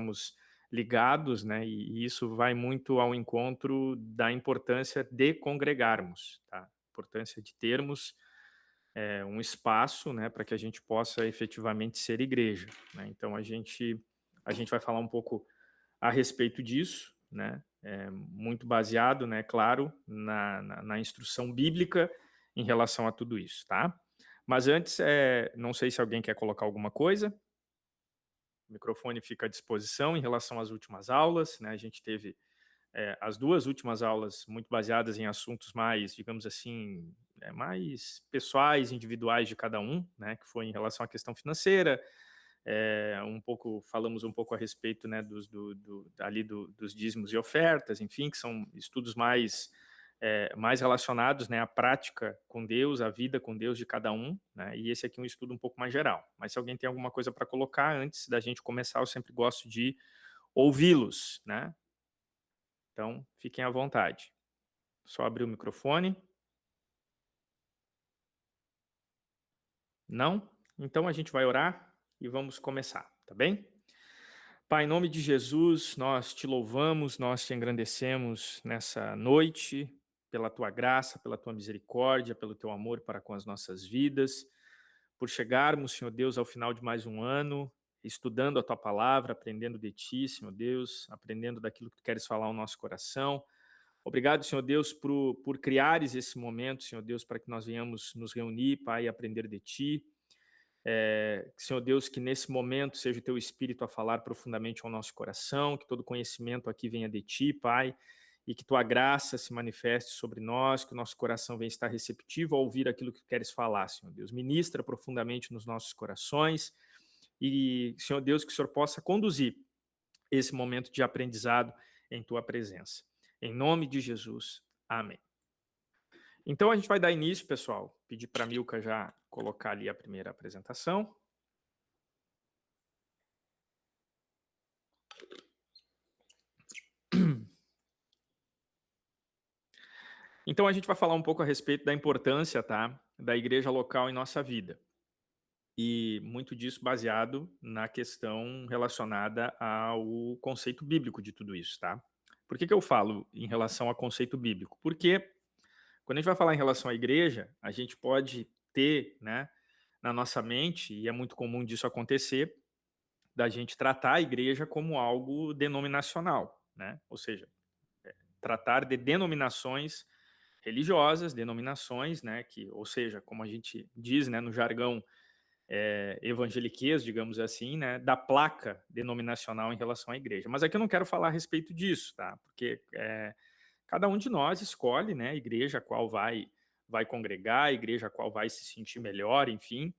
estamos ligados, né? E isso vai muito ao encontro da importância de congregarmos, tá? Importância de termos um espaço, né, para que a gente possa efetivamente ser igreja, né? Então a gente vai falar um pouco a respeito disso, né? Muito baseado, né, claro, na instrução bíblica em relação a tudo isso, tá? Mas antes, não sei se alguém quer colocar alguma coisa. O microfone fica à disposição em relação às últimas aulas, né? A gente teve as duas últimas aulas muito baseadas em assuntos mais, digamos assim, mais pessoais, individuais de cada um, né? Que foi em relação à questão financeira. Falamos um pouco a respeito, né, dos dízimos e ofertas, enfim, que são estudos mais relacionados, né, à prática com Deus, à vida com Deus de cada um, né, e esse aqui é um estudo um pouco mais geral. Mas se alguém tem alguma coisa para colocar antes da gente começar, eu sempre gosto de ouvi-los, né? Então, fiquem à vontade. Só abrir o microfone. Não? Então a gente vai orar e vamos começar, tá bem? Pai, em nome de Jesus, nós te louvamos, nós te engrandecemos nessa noite, pela tua graça, pela tua misericórdia, pelo teu amor para com as nossas vidas, por chegarmos, Senhor Deus, ao final de mais um ano, estudando a tua palavra, aprendendo de ti, Senhor Deus, aprendendo daquilo que tu queres falar ao nosso coração. Obrigado, Senhor Deus, por criares esse momento, Senhor Deus, para que nós venhamos nos reunir, Pai, e aprender de ti. Senhor Deus, que nesse momento seja o teu Espírito a falar profundamente ao nosso coração, que todo conhecimento aqui venha de ti, Pai, e que tua graça se manifeste sobre nós, que o nosso coração venha estar receptivo a ouvir aquilo que queres falar, Senhor Deus. Ministra profundamente nos nossos corações e, Senhor Deus, que o Senhor possa conduzir esse momento de aprendizado em tua presença. Em nome de Jesus. Amém. Então a gente vai dar início, pessoal. Pedir para a Milka já colocar ali a primeira apresentação. Então a gente vai falar um pouco a respeito da importância, tá, da igreja local em nossa vida. E muito disso baseado na questão relacionada ao conceito bíblico de tudo isso, tá? Por que eu falo em relação ao conceito bíblico? Porque quando a gente vai falar em relação à igreja, a gente pode ter, né, na nossa mente, e é muito comum disso acontecer, da gente tratar a igreja como algo denominacional, né? Ou seja, tratar de denominações religiosas, denominações, né, ou seja, como a gente diz, né, no jargão evangeliquez, digamos assim, né, da placa denominacional em relação à igreja. Mas aqui eu não quero falar a respeito disso, tá? Porque cada um de nós escolhe, né, a igreja a qual vai congregar, a igreja a qual vai se sentir melhor, enfim.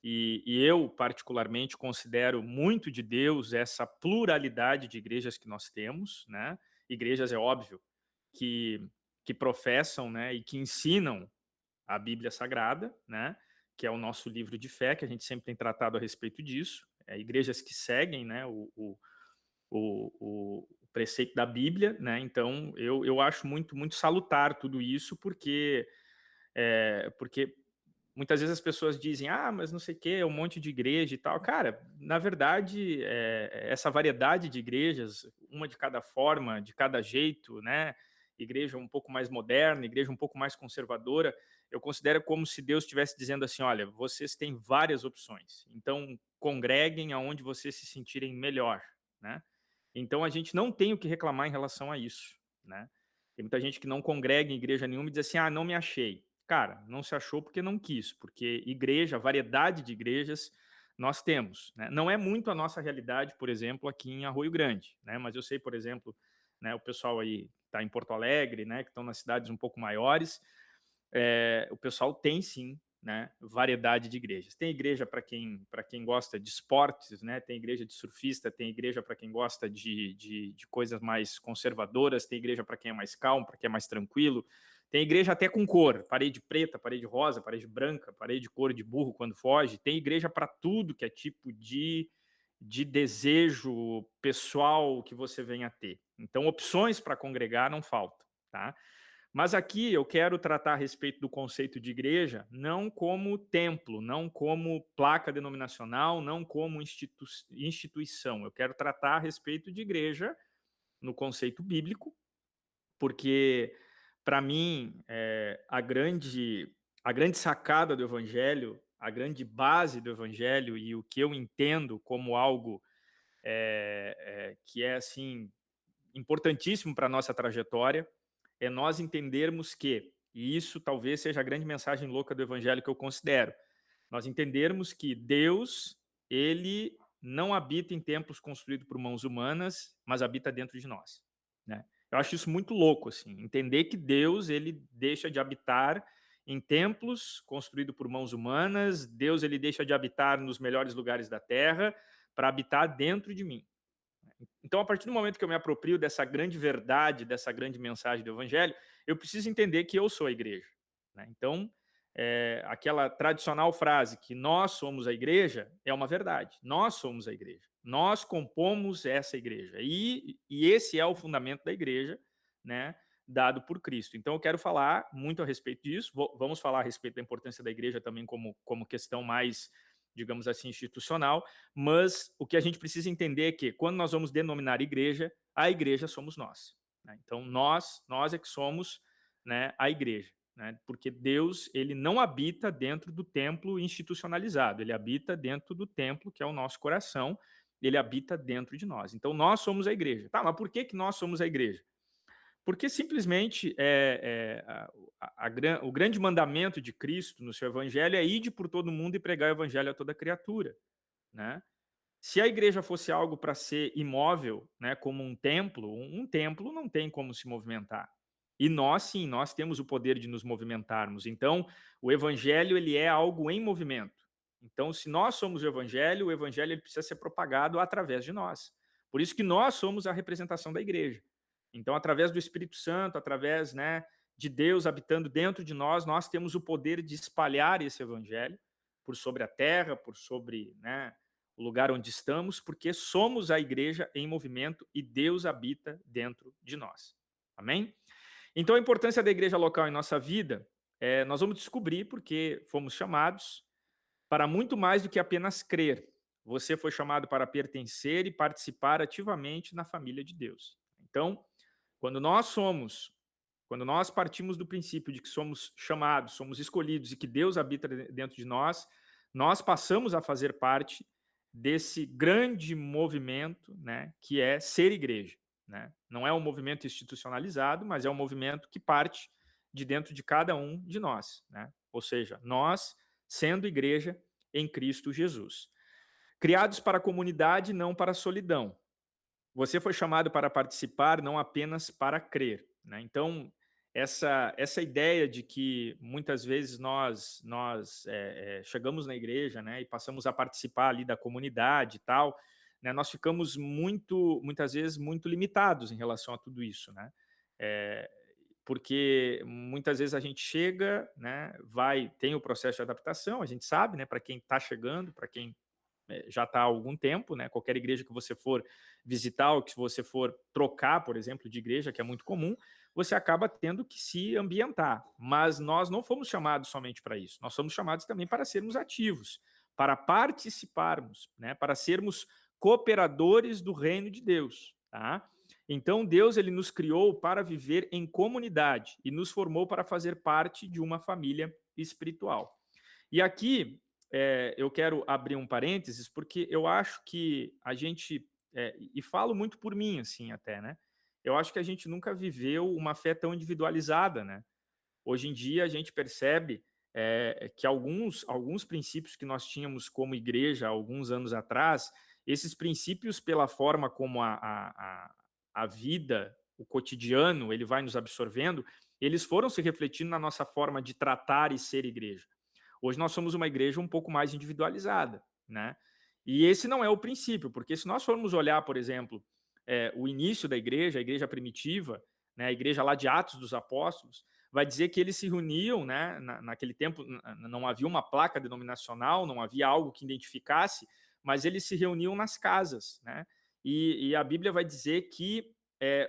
E eu, particularmente, considero muito de Deus essa pluralidade de igrejas que nós temos, né? Igrejas, é óbvio, que professam, né, e que ensinam a Bíblia Sagrada, né, que é o nosso livro de fé, que a gente sempre tem tratado a respeito disso. Igrejas que seguem, né, o preceito da Bíblia, né? Então eu acho muito salutar tudo isso, porque muitas vezes as pessoas dizem, mas não sei o que, é um monte de igreja e tal. Cara, na verdade, essa variedade de igrejas, uma de cada forma, de cada jeito, né? Igreja um pouco mais moderna, igreja um pouco mais conservadora, eu considero como se Deus estivesse dizendo assim, olha, vocês têm várias opções, então congreguem aonde vocês se sentirem melhor, né? Então a gente não tem o que reclamar em relação a isso, né? Tem muita gente que não congrega em igreja nenhuma e diz assim, não me achei. Cara, não se achou porque não quis, porque igreja, variedade de igrejas nós temos, né? Não é muito a nossa realidade, por exemplo, aqui em Arroio Grande, né? Mas eu sei, por exemplo, né, o pessoal aí está em Porto Alegre, né, que estão nas cidades um pouco maiores, o pessoal tem sim, né, variedade de igrejas. Tem igreja para quem gosta de esportes, né, tem igreja de surfista, tem igreja para quem gosta de coisas mais conservadoras, tem igreja para quem é mais calmo, para quem é mais tranquilo, tem igreja até com cor, parede preta, parede rosa, parede branca, parede de cor de burro quando foge, tem igreja para tudo que é tipo de desejo pessoal que você venha a ter. Então, opções para congregar não faltam, tá? Mas aqui eu quero tratar a respeito do conceito de igreja não como templo, não como placa denominacional, não como instituição. Eu quero tratar a respeito de igreja no conceito bíblico, porque, para mim, a grande sacada do evangelho, a grande base do evangelho e o que eu entendo como algo que é assim importantíssimo para a nossa trajetória, é nós entendermos que, e isso talvez seja a grande mensagem louca do evangelho que eu considero, nós entendermos que Deus, ele não habita em templos construídos por mãos humanas, mas habita dentro de nós, né? Eu acho isso muito louco, assim, entender que Deus, ele deixa de habitar em templos construídos por mãos humanas, Deus, ele deixa de habitar nos melhores lugares da terra para habitar dentro de mim. Então, a partir do momento que eu me aproprio dessa grande verdade, dessa grande mensagem do evangelho, eu preciso entender que eu sou a igreja, né? Então, aquela tradicional frase que nós somos a igreja é uma verdade. Nós somos a igreja. Nós compomos essa igreja. E esse é o fundamento da igreja, né, dado por Cristo. Então, eu quero falar muito a respeito disso. Vamos falar a respeito da importância da igreja também como questão mais, digamos assim, institucional, mas o que a gente precisa entender é que, quando nós vamos denominar igreja, a igreja somos nós, né? Então, nós é que somos, né, a igreja, né? Porque Deus, ele não habita dentro do templo institucionalizado, ele habita dentro do templo, que é o nosso coração, ele habita dentro de nós. Então, nós somos a igreja. Tá, mas por que nós somos a igreja? Porque simplesmente o grande mandamento de Cristo no seu evangelho é ide por todo mundo e pregar o evangelho a toda criatura, né? Se a igreja fosse algo para ser imóvel, né, como um templo não tem como se movimentar. E nós, sim, nós temos o poder de nos movimentarmos. Então, o evangelho, ele é algo em movimento. Então, se nós somos o evangelho ele precisa ser propagado através de nós. Por isso que nós somos a representação da igreja. Então, através do Espírito Santo, através, né, de Deus habitando dentro de nós, nós temos o poder de espalhar esse evangelho por sobre a terra, por sobre, né, o lugar onde estamos, porque somos a igreja em movimento e Deus habita dentro de nós. Amém? Então, a importância da igreja local em nossa vida, nós vamos descobrir porque fomos chamados para muito mais do que apenas crer. Você foi chamado para pertencer e participar ativamente na família de Deus. Então, quando nós partimos do princípio de que somos chamados, somos escolhidos e que Deus habita dentro de nós, nós passamos a fazer parte desse grande movimento, né, que é ser igreja, né? Não é um movimento institucionalizado, mas é um movimento que parte de dentro de cada um de nós, né? Ou seja, nós sendo igreja em Cristo Jesus. Criados para a comunidade, não para a solidão. Você foi chamado para participar, não apenas para crer, né? Então, essa ideia de que muitas vezes nós chegamos na igreja, né, e passamos a participar ali da comunidade e tal, né, nós ficamos muitas vezes muito limitados em relação a tudo isso, né? Eh, Porque muitas vezes a gente chega, né, tem o processo de adaptação, a gente sabe, né, para quem está chegando, para quem já está há algum tempo, né? Qualquer igreja que você for visitar ou que você for trocar, por exemplo, de igreja, que é muito comum, você acaba tendo que se ambientar. Mas nós não fomos chamados somente para isso. Nós somos chamados também para sermos ativos, para participarmos, né? Para sermos cooperadores do reino de Deus, tá? Então Deus, ele nos criou para viver em comunidade e nos formou para fazer parte de uma família espiritual. E aqui eu quero abrir um parênteses, porque eu acho que a gente, e falo muito por mim, assim, até, né? Eu acho que a gente nunca viveu uma fé tão individualizada, né? Hoje em dia a gente percebe que alguns princípios que nós tínhamos como igreja há alguns anos atrás, esses princípios, pela forma como a vida, o cotidiano, ele vai nos absorvendo, eles foram se refletindo na nossa forma de tratar e ser igreja. Hoje nós somos uma igreja um pouco mais individualizada, né? E esse não é o princípio, porque se nós formos olhar, por exemplo, o início da igreja, a igreja primitiva, né, a igreja lá de Atos dos Apóstolos, vai dizer que eles se reuniam, né, naquele tempo não havia uma placa denominacional, não havia algo que identificasse, mas eles se reuniam nas casas, né? E a Bíblia vai dizer que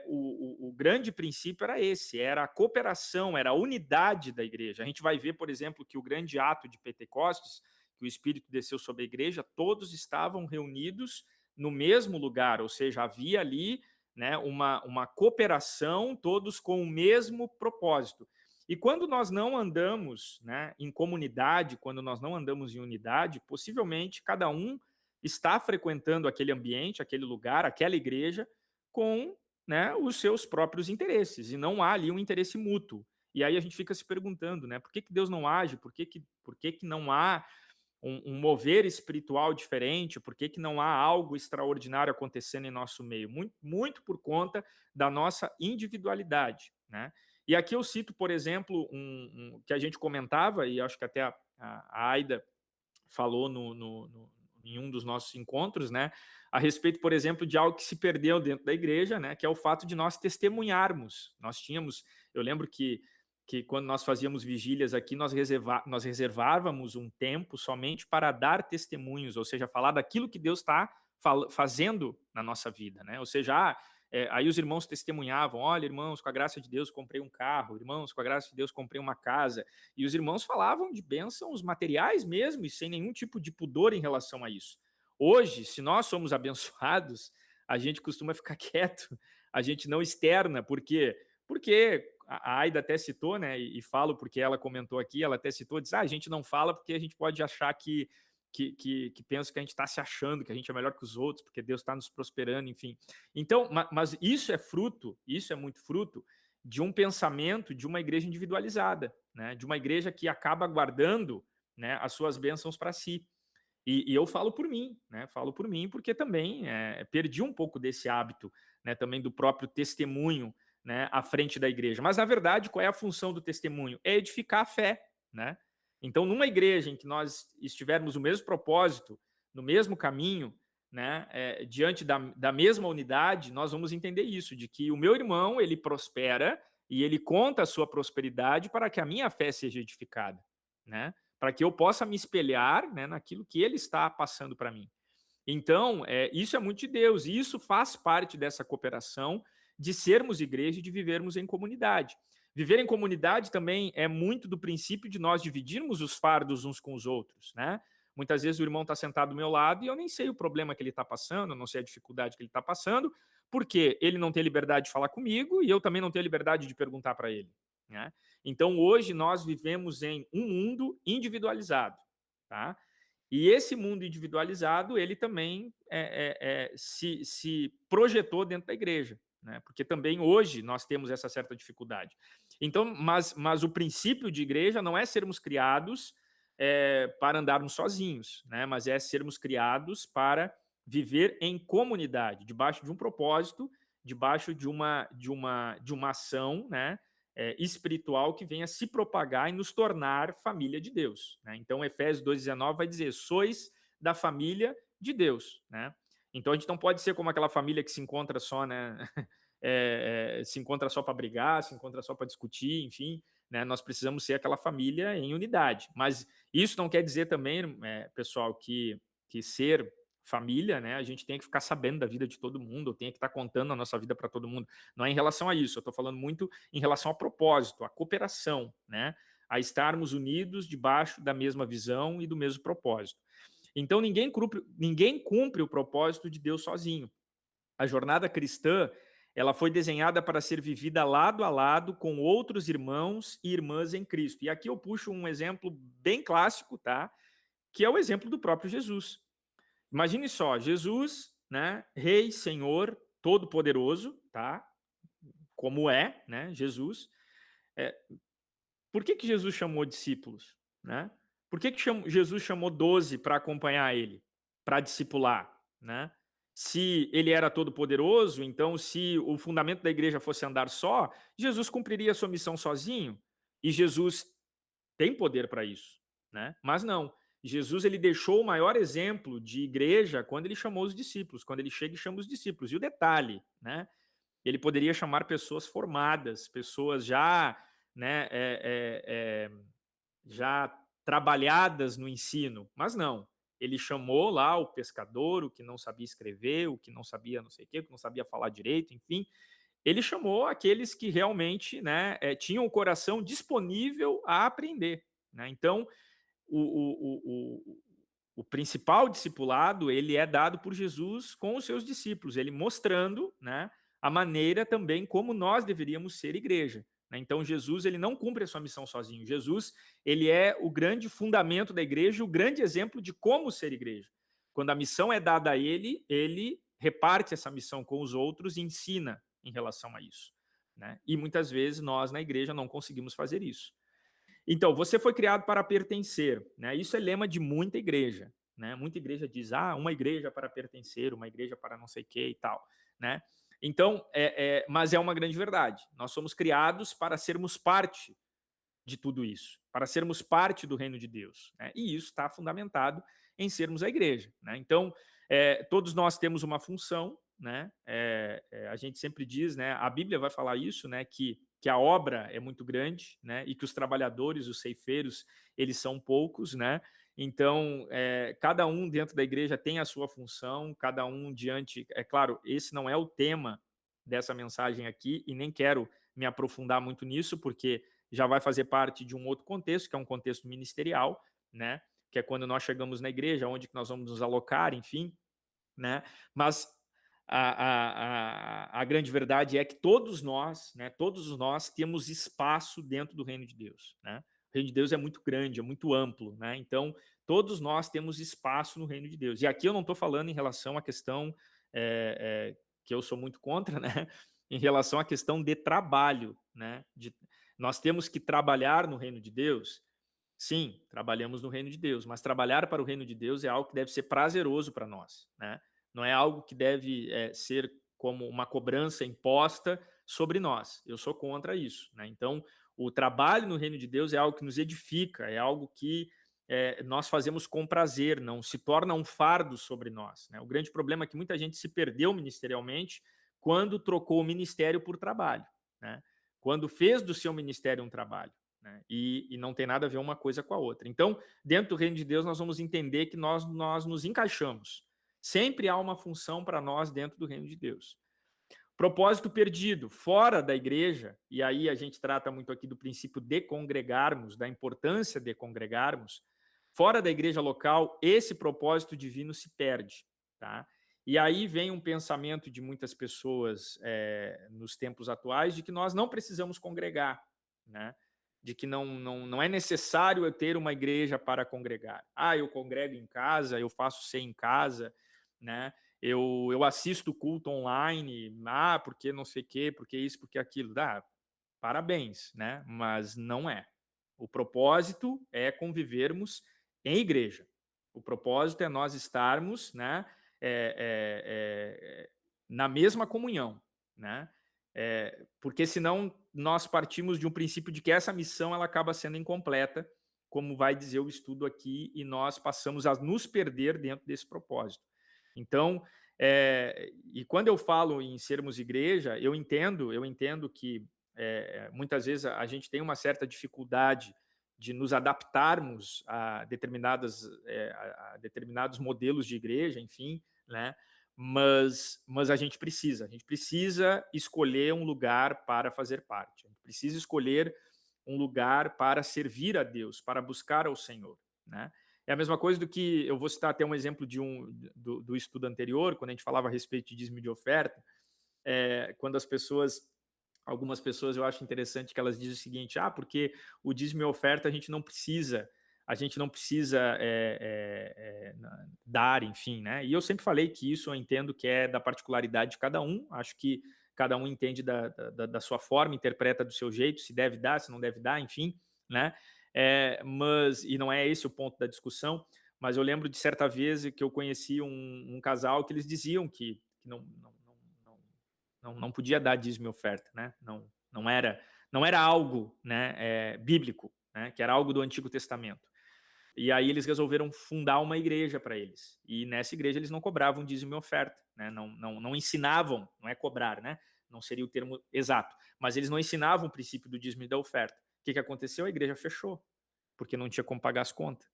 o grande princípio era esse, era a cooperação, era a unidade da igreja. A gente vai ver, por exemplo, que o grande ato de Pentecostes, que o Espírito desceu sobre a igreja, todos estavam reunidos no mesmo lugar, ou seja, havia ali, né, uma cooperação, todos com o mesmo propósito. E quando nós não andamos, né, em comunidade, quando nós não andamos em unidade, possivelmente cada um está frequentando aquele ambiente, aquele lugar, aquela igreja, com, né, os seus próprios interesses, e não há ali um interesse mútuo. E aí a gente fica se perguntando, né, por que, que Deus não age? Por que, que não há um mover espiritual diferente? Por que, que não há algo extraordinário acontecendo em nosso meio? Muito, muito por conta da nossa individualidade, né? E aqui eu cito, por exemplo, que a gente comentava, e acho que até a Aida falou em um dos nossos encontros, né, a respeito, por exemplo, de algo que se perdeu dentro da igreja, né, que é o fato de nós testemunharmos. Nós tínhamos, eu lembro que quando nós fazíamos vigílias aqui, nós reservávamos um tempo somente para dar testemunhos, ou seja, falar daquilo que Deus está fazendo na nossa vida, né? Ou seja, aí os irmãos testemunhavam: olha, irmãos, com a graça de Deus comprei um carro, irmãos, com a graça de Deus comprei uma casa, e os irmãos falavam de bênçãos materiais mesmo, e sem nenhum tipo de pudor em relação a isso. Hoje, se nós somos abençoados, a gente costuma ficar quieto, a gente não externa, por quê? Porque a Aida até citou, né, e falo porque ela comentou aqui, ela até citou, diz: a gente não fala porque a gente pode achar que pensa que a gente está se achando, que a gente é melhor que os outros, porque Deus está nos prosperando, enfim. Então, mas isso é muito fruto de um pensamento de uma igreja individualizada, né, de uma igreja que acaba guardando, né, as suas bênçãos para si. E eu falo por mim, né? Falo por mim porque também perdi um pouco desse hábito, né? Também do próprio testemunho, né? À frente da igreja. Mas na verdade, qual é a função do testemunho? É edificar a fé, né? Então, numa igreja em que nós estivermos no mesmo propósito, no mesmo caminho, né? Diante da mesma unidade, nós vamos entender isso, de que o meu irmão ele prospera e ele conta a sua prosperidade para que a minha fé seja edificada, né? Para que eu possa me espelhar, né, naquilo que ele está passando para mim. Então, isso é muito de Deus, e isso faz parte dessa cooperação de sermos igreja e de vivermos em comunidade. Viver em comunidade também é muito do princípio de nós dividirmos os fardos uns com os outros, né? Muitas vezes o irmão está sentado do meu lado e eu nem sei o problema que ele está passando, não sei a dificuldade que ele está passando, porque ele não tem liberdade de falar comigo e eu também não tenho liberdade de perguntar para ele, né? Então, hoje nós vivemos em um mundo individualizado, tá? E esse mundo individualizado, ele também se projetou dentro da igreja, né? Porque também hoje nós temos essa certa dificuldade. Então, mas o princípio de igreja não é sermos criados para andarmos sozinhos, né? Mas é sermos criados para viver em comunidade, debaixo de um propósito, debaixo de uma ação, né? Espiritual que venha se propagar e nos tornar família de Deus, né? Então, Efésios 2,19 vai dizer: sois da família de Deus, né? Então, a gente não pode ser como aquela família que se encontra só, né? Se encontra só para brigar, se encontra só para discutir, enfim, né? Nós precisamos ser aquela família em unidade. Mas isso não quer dizer também, pessoal, que ser família, né? A gente tem que ficar sabendo da vida de todo mundo, ou tem que estar contando a nossa vida para todo mundo. Não é em relação a isso, eu estou falando muito em relação a propósito, a cooperação, né? A estarmos unidos debaixo da mesma visão e do mesmo propósito. Então, ninguém cumpre o propósito de Deus sozinho. A jornada cristã, ela foi desenhada para ser vivida lado a lado com outros irmãos e irmãs em Cristo. E aqui eu puxo um exemplo bem clássico, tá? Que é o exemplo do próprio Jesus. Imagine só, Jesus, né, Rei, Senhor, Todo-Poderoso, tá? Como né, Jesus. É, por que Jesus chamou discípulos, né? Por que Jesus chamou 12 para acompanhar ele, para discipular, né? Se ele era todo-poderoso, então se o fundamento da igreja fosse andar só, Jesus cumpriria a sua missão sozinho. E Jesus tem poder para isso, né? Mas não. Jesus ele deixou o maior exemplo de igreja quando ele chamou os discípulos, quando ele chega e chama os discípulos. E o detalhe, né? Ele poderia chamar pessoas formadas, pessoas já, né, já trabalhadas no ensino, mas não. Ele chamou lá o pescador, o que não sabia escrever, o que não sabia não sei o quê, o que não sabia falar direito, enfim, Ele chamou aqueles que realmente, né, tinham o coração disponível a aprender, né. Então, o o o o o principal discipulado, ele é dado por Jesus com os seus discípulos, ele mostrando, né, a maneira também como nós deveríamos ser igreja, né. Então Jesus, ele não cumpre a sua missão sozinho, Jesus, ele é o grande fundamento da igreja, o grande exemplo de como ser igreja. Quando a missão é dada a ele, ele reparte essa missão com os outros e ensina em relação a isso, né. E muitas vezes nós na igreja não conseguimos fazer isso. Então, você foi criado para pertencer, né? Isso é lema de muita igreja, né? Muita igreja diz, uma igreja para pertencer, uma igreja para não sei o que e tal, né? Então, mas é uma grande verdade. Nós somos criados para sermos parte de tudo isso, para sermos parte do reino de Deus, né? E isso está fundamentado em sermos a igreja, né? Então, todos nós temos uma função, né? A gente sempre diz, né? A Bíblia vai falar isso, né? Que a obra é muito grande, né? E que os trabalhadores, os ceifeiros, eles são poucos, né? Então, cada um dentro da igreja tem a sua função, cada um diante. É claro, esse não é o tema dessa mensagem aqui, e nem quero me aprofundar muito nisso, porque já vai fazer parte de um outro contexto, que é um contexto ministerial, né? Que é quando nós chegamos na igreja, onde que nós vamos nos alocar, enfim, né? Mas a grande verdade é que todos nós, né? Todos nós temos espaço dentro do reino de Deus, né? O reino de Deus é muito grande, é muito amplo, né? Então, todos nós temos espaço no reino de Deus. E aqui eu não estou falando em relação à questão que eu sou muito contra, né? Em relação à questão de trabalho, né? Nós temos que trabalhar no reino de Deus. Sim, trabalhamos no reino de Deus, mas trabalhar para o reino de Deus é algo que deve ser prazeroso para nós, né? Não é algo que deve ser como uma cobrança imposta sobre nós. Eu sou contra isso, né? Então, o trabalho no reino de Deus é algo que nos edifica, é algo que nós fazemos com prazer, não se torna um fardo sobre nós, né? O grande problema é que muita gente se perdeu ministerialmente quando trocou o ministério por trabalho, né? Quando fez do seu ministério um trabalho, né? E não tem nada a ver uma coisa com a outra. Então, dentro do reino de Deus, nós vamos entender que nós nos encaixamos. Sempre há uma função para nós dentro do reino de Deus. Propósito perdido, fora da igreja, e aí a gente trata muito aqui do princípio de congregarmos, da importância de congregarmos, fora da igreja local, esse propósito divino se perde, tá? E aí vem um pensamento de muitas pessoas nos tempos atuais de que nós não precisamos congregar, né? De que não é necessário eu ter uma igreja para congregar. Eu congrego em casa, eu faço ceia em casa, né? Eu assisto culto online, porque não sei o quê, porque isso, porque aquilo. Parabéns, né? Mas não é. O propósito é convivermos em igreja. O propósito é nós estarmos, né, na mesma comunhão, né? Porque senão nós partimos de um princípio de que essa missão ela acaba sendo incompleta, como vai dizer o estudo aqui, e nós passamos a nos perder dentro desse propósito. Então, e quando eu falo em sermos igreja, eu entendo que muitas vezes a gente tem uma certa dificuldade de nos adaptarmos a determinados modelos de igreja, enfim, né? Mas a gente precisa escolher um lugar para fazer parte, a gente precisa escolher um lugar para servir a Deus, para buscar ao Senhor, né? É a mesma coisa do que eu vou citar até um exemplo do estudo anterior, quando a gente falava a respeito de dízimo de oferta, quando algumas pessoas eu acho interessante que elas dizem o seguinte: porque o dízimo e oferta a gente não precisa dar, enfim, né? E eu sempre falei que isso eu entendo que é da particularidade de cada um, acho que cada um entende da sua forma, interpreta do seu jeito, se deve dar, se não deve dar, enfim, né? E não é esse o ponto da discussão, mas eu lembro de certa vez que eu conheci um casal que eles diziam que não podia dar dízimo e oferta, né? Não era algo, né, bíblico, né? Que era algo do Antigo Testamento. E aí eles resolveram fundar uma igreja para eles. E nessa igreja eles não cobravam dízimo e oferta, né? Não ensinavam, não é cobrar, né? Não seria o termo exato, mas eles não ensinavam o princípio do dízimo e da oferta. O que aconteceu? A igreja fechou, porque não tinha como pagar as contas.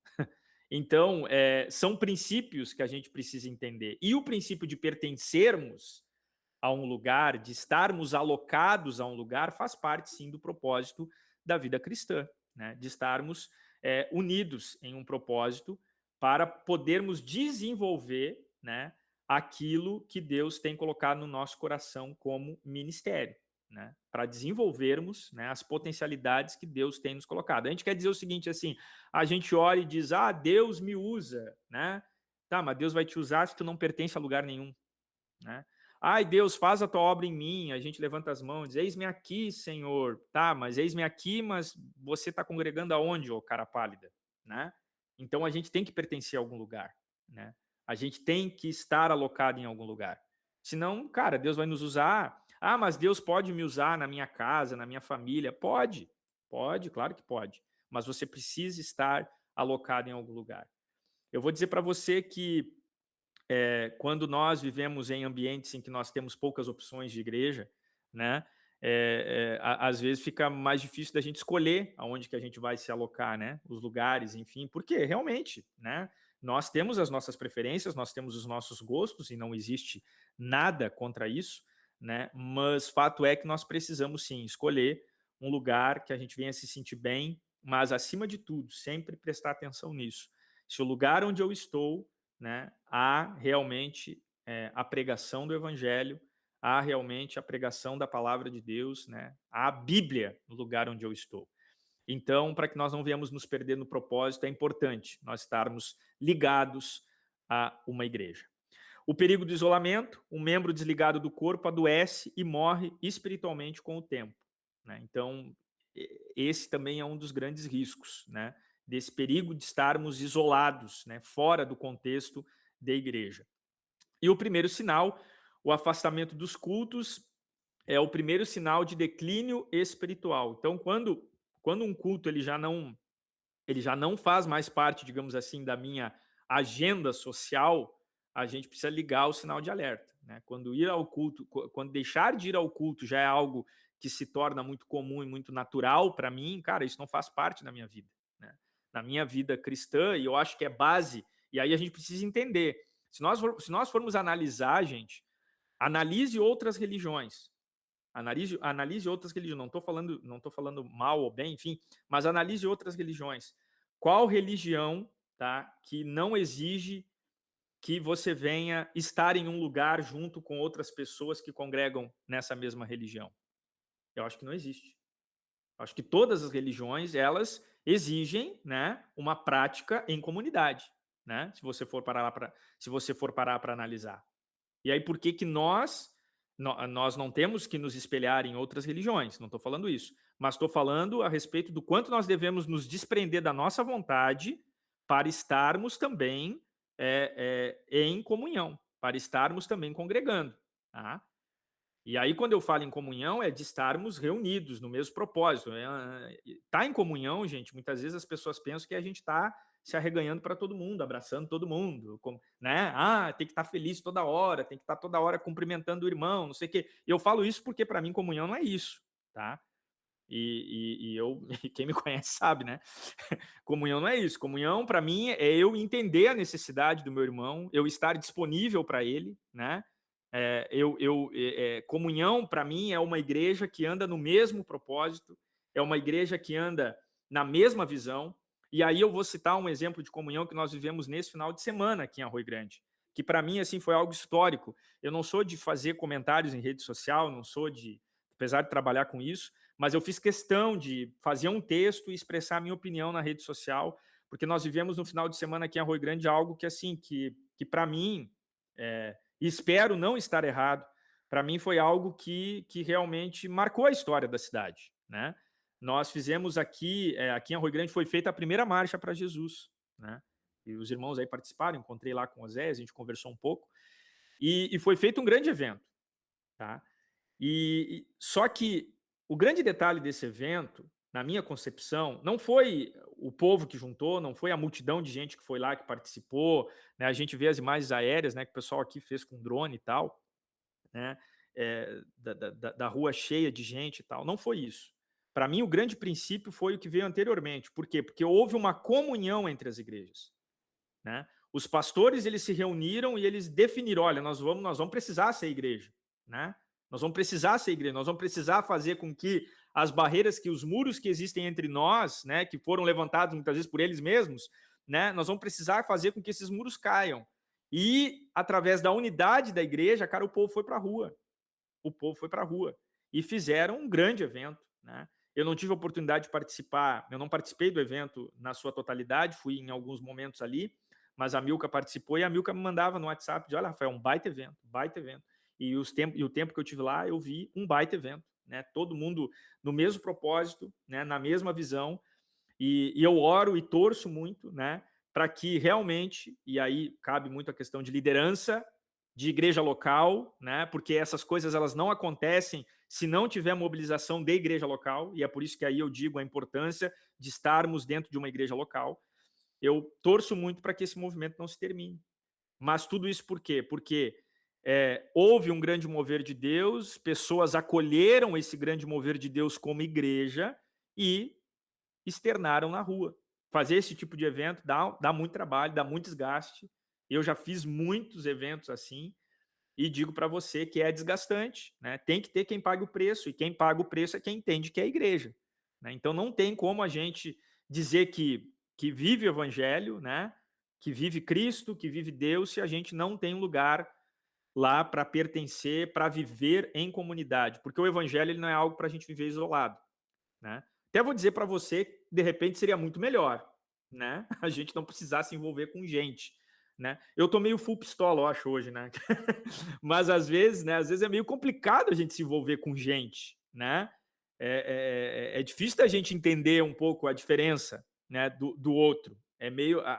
Então, são princípios que a gente precisa entender. E o princípio de pertencermos a um lugar, de estarmos alocados a um lugar, faz parte sim do propósito da vida cristã, né? De estarmos unidos em um propósito para podermos desenvolver, né, aquilo que Deus tem colocado no nosso coração como ministério, né? Para desenvolvermos, né, as potencialidades que Deus tem nos colocado. A gente quer dizer o seguinte, assim, a gente ora e diz, ah, Deus me usa, né? Tá, mas Deus vai te usar se tu não pertence a lugar nenhum, né? Ai, Deus, faz a tua obra em mim. A gente levanta as mãos e diz, eis-me aqui, Senhor. Tá, mas eis-me aqui, mas você está congregando aonde, ô cara pálida? Né? Então a gente tem que pertencer a algum lugar, né? A gente tem que estar alocado em algum lugar. Senão, cara, Deus vai nos usar. Ah, mas Deus pode me usar na minha casa, na minha família. Pode, pode, claro que pode. Mas você precisa estar alocado em algum lugar. Eu vou dizer para você que quando nós vivemos em ambientes em que nós temos poucas opções de igreja, né, às vezes fica mais difícil da gente escolher aonde que a gente vai se alocar, né, os lugares, enfim, porque realmente, né, nós temos as nossas preferências, nós temos os nossos gostos e não existe nada contra isso, né, mas fato é que nós precisamos sim escolher um lugar que a gente venha se sentir bem, mas acima de tudo, sempre prestar atenção nisso. Se o lugar onde eu estou, né, há realmente a pregação do evangelho, há realmente a pregação da palavra de Deus, né, há a Bíblia no lugar onde eu estou. Então, para que nós não venhamos nos perder no propósito, é importante nós estarmos ligados a uma igreja. O perigo do isolamento, um membro desligado do corpo adoece e morre espiritualmente com o tempo, né? Então, esse também é um dos grandes riscos, né, desse perigo de estarmos isolados, né, fora do contexto da igreja. E o primeiro sinal, o afastamento dos cultos, é o primeiro sinal de declínio espiritual. Então, quando um culto ele já não faz mais parte, digamos assim, da minha agenda social, a gente precisa ligar o sinal de alerta, né? Quando ir ao culto, quando deixar de ir ao culto já é algo que se torna muito comum e muito natural para mim, cara, isso não faz parte da minha vida, né? Na minha vida cristã, e eu acho que é base, e aí a gente precisa entender. Se nós formos analisar, gente, analise outras religiões. Analise outras religiões. Não tô falando mal ou bem, enfim, mas analise outras religiões. Qual religião, tá, que não exige que você venha estar em um lugar junto com outras pessoas que congregam nessa mesma religião? Eu acho que não existe. Eu acho que todas as religiões, elas exigem, né, uma prática em comunidade, né? Se você for parar para analisar. E aí, por que que nós não temos que nos espelhar em outras religiões? Não estou falando isso. Mas estou falando a respeito do quanto nós devemos nos desprender da nossa vontade para estarmos também em comunhão, para estarmos também congregando. Tá? E aí, quando eu falo em comunhão, é de estarmos reunidos no mesmo propósito. Tá em comunhão, gente, muitas vezes as pessoas pensam que a gente está se arreganhando para todo mundo, abraçando todo mundo, né? Ah, tem que estar feliz toda hora, tem que estar toda hora cumprimentando o irmão, não sei o quê. Eu falo isso porque para mim comunhão não é isso, tá? E quem me conhece sabe, né? Comunhão não é isso. Comunhão para mim é eu entender a necessidade do meu irmão, eu estar disponível para ele, né? Comunhão para mim é uma igreja que anda no mesmo propósito, é uma igreja que anda na mesma visão. E aí eu vou citar um exemplo de comunhão que nós vivemos nesse final de semana aqui em Arroio Grande, que para mim assim foi algo histórico. Eu não sou de fazer comentários em rede social, não sou de, apesar de trabalhar com isso, mas eu fiz questão de fazer um texto e expressar a minha opinião na rede social, porque nós vivemos no final de semana aqui em Arroio Grande algo que assim que para mim e espero não estar errado, para mim foi algo que realmente marcou a história da cidade, né? Nós fizemos aqui em Arroio Grande foi feita a primeira marcha para Jesus, né? E os irmãos aí participaram, encontrei lá com o Zé, a gente conversou um pouco, e foi feito um grande evento, tá? Só que o grande detalhe desse evento, na minha concepção, não foi o povo que juntou, não foi a multidão de gente que foi lá, que participou, né? A gente vê as imagens aéreas, né, que o pessoal aqui fez com drone e tal, né? Da rua cheia de gente e tal. Não foi isso. Para mim, o grande princípio foi o que veio anteriormente. Por quê? Porque houve uma comunhão entre as igrejas, né? Os pastores eles se reuniram e eles definiram: olha, nós vamos precisar ser igreja. né? Nós vamos precisar ser igreja, nós vamos precisar fazer com que as barreiras, que os muros que existem entre nós, né, que foram levantados muitas vezes por eles mesmos, né, nós vamos precisar fazer com que esses muros caiam. E através da unidade da igreja, cara, o povo foi para a rua. O povo foi para a rua e fizeram um grande evento, né? Eu não tive a oportunidade de participar, eu não participei do evento na sua totalidade, fui em alguns momentos ali, mas a Milka participou e a Milka me mandava no WhatsApp de, olha, Rafael, um baita evento, baita evento. E o tempo que eu tive lá, eu vi um baita evento, né? Todo mundo no mesmo propósito, né? Na mesma visão, e eu oro e torço muito, né? Para que realmente, e aí cabe muito a questão de liderança, de igreja local, né? Porque essas coisas elas não acontecem se não tiver mobilização de igreja local, e é por isso que aí eu digo a importância de estarmos dentro de uma igreja local. Eu torço muito para que esse movimento não se termine. Mas tudo isso por quê? Porque houve um grande mover de Deus, pessoas acolheram esse grande mover de Deus como igreja e externaram na rua. Fazer esse tipo de evento dá muito trabalho, dá muito desgaste. Eu já fiz muitos eventos assim e digo para você que é desgastante, né? Tem que ter quem pague o preço, e quem paga o preço é quem entende que é a igreja, né? Então não tem como a gente dizer que vive o evangelho, né? Que vive Cristo, que vive Deus, se a gente não tem um lugar lá para pertencer, para viver em comunidade, porque o evangelho ele não é algo para a gente viver isolado, né? Até vou dizer para você que, de repente, seria muito melhor, né? A gente não precisar se envolver com gente, né? Eu tô meio full pistola, eu acho, hoje, né? Mas às vezes, né? Às vezes é meio complicado a gente se envolver com gente, né? É difícil da gente entender um pouco a diferença, né? Do outro.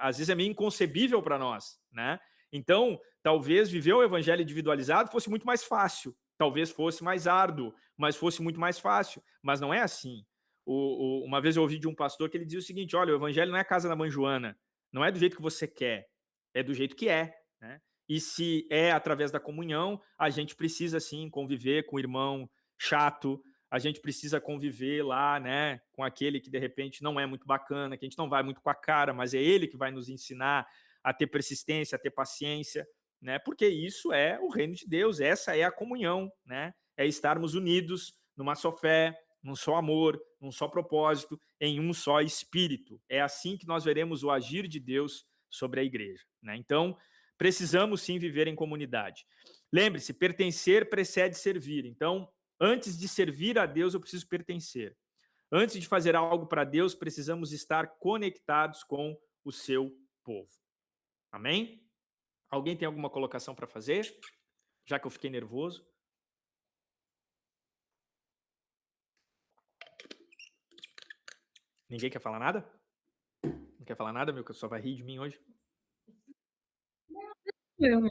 Às vezes é meio inconcebível para nós, né? Então, talvez viver o evangelho individualizado fosse muito mais fácil, talvez fosse mais árduo, mas fosse muito mais fácil. Mas não é assim. Uma vez eu ouvi de um pastor que ele dizia o seguinte: olha, o evangelho não é a casa da mãe Joana, não é do jeito que você quer, é do jeito que é, né? E se é através da comunhão, a gente precisa sim conviver com o irmão chato, a gente precisa conviver lá, né, com aquele que de repente não é muito bacana, que a gente não vai muito com a cara, mas é ele que vai nos ensinar a ter persistência, a ter paciência, né? Porque isso é o reino de Deus, essa é a comunhão, né? É estarmos unidos numa só fé, num só amor, num só propósito, em um só espírito. É assim que nós veremos o agir de Deus sobre a igreja, né? Então, precisamos sim viver em comunidade. Lembre-se, pertencer precede servir. Então, antes de servir a Deus, eu preciso pertencer. Antes de fazer algo para Deus, precisamos estar conectados com o seu povo. Amém? Alguém tem alguma colocação para fazer? Já que eu fiquei nervoso. Ninguém quer falar nada? Não quer falar nada, meu? Que só vai rir de mim hoje? Eu.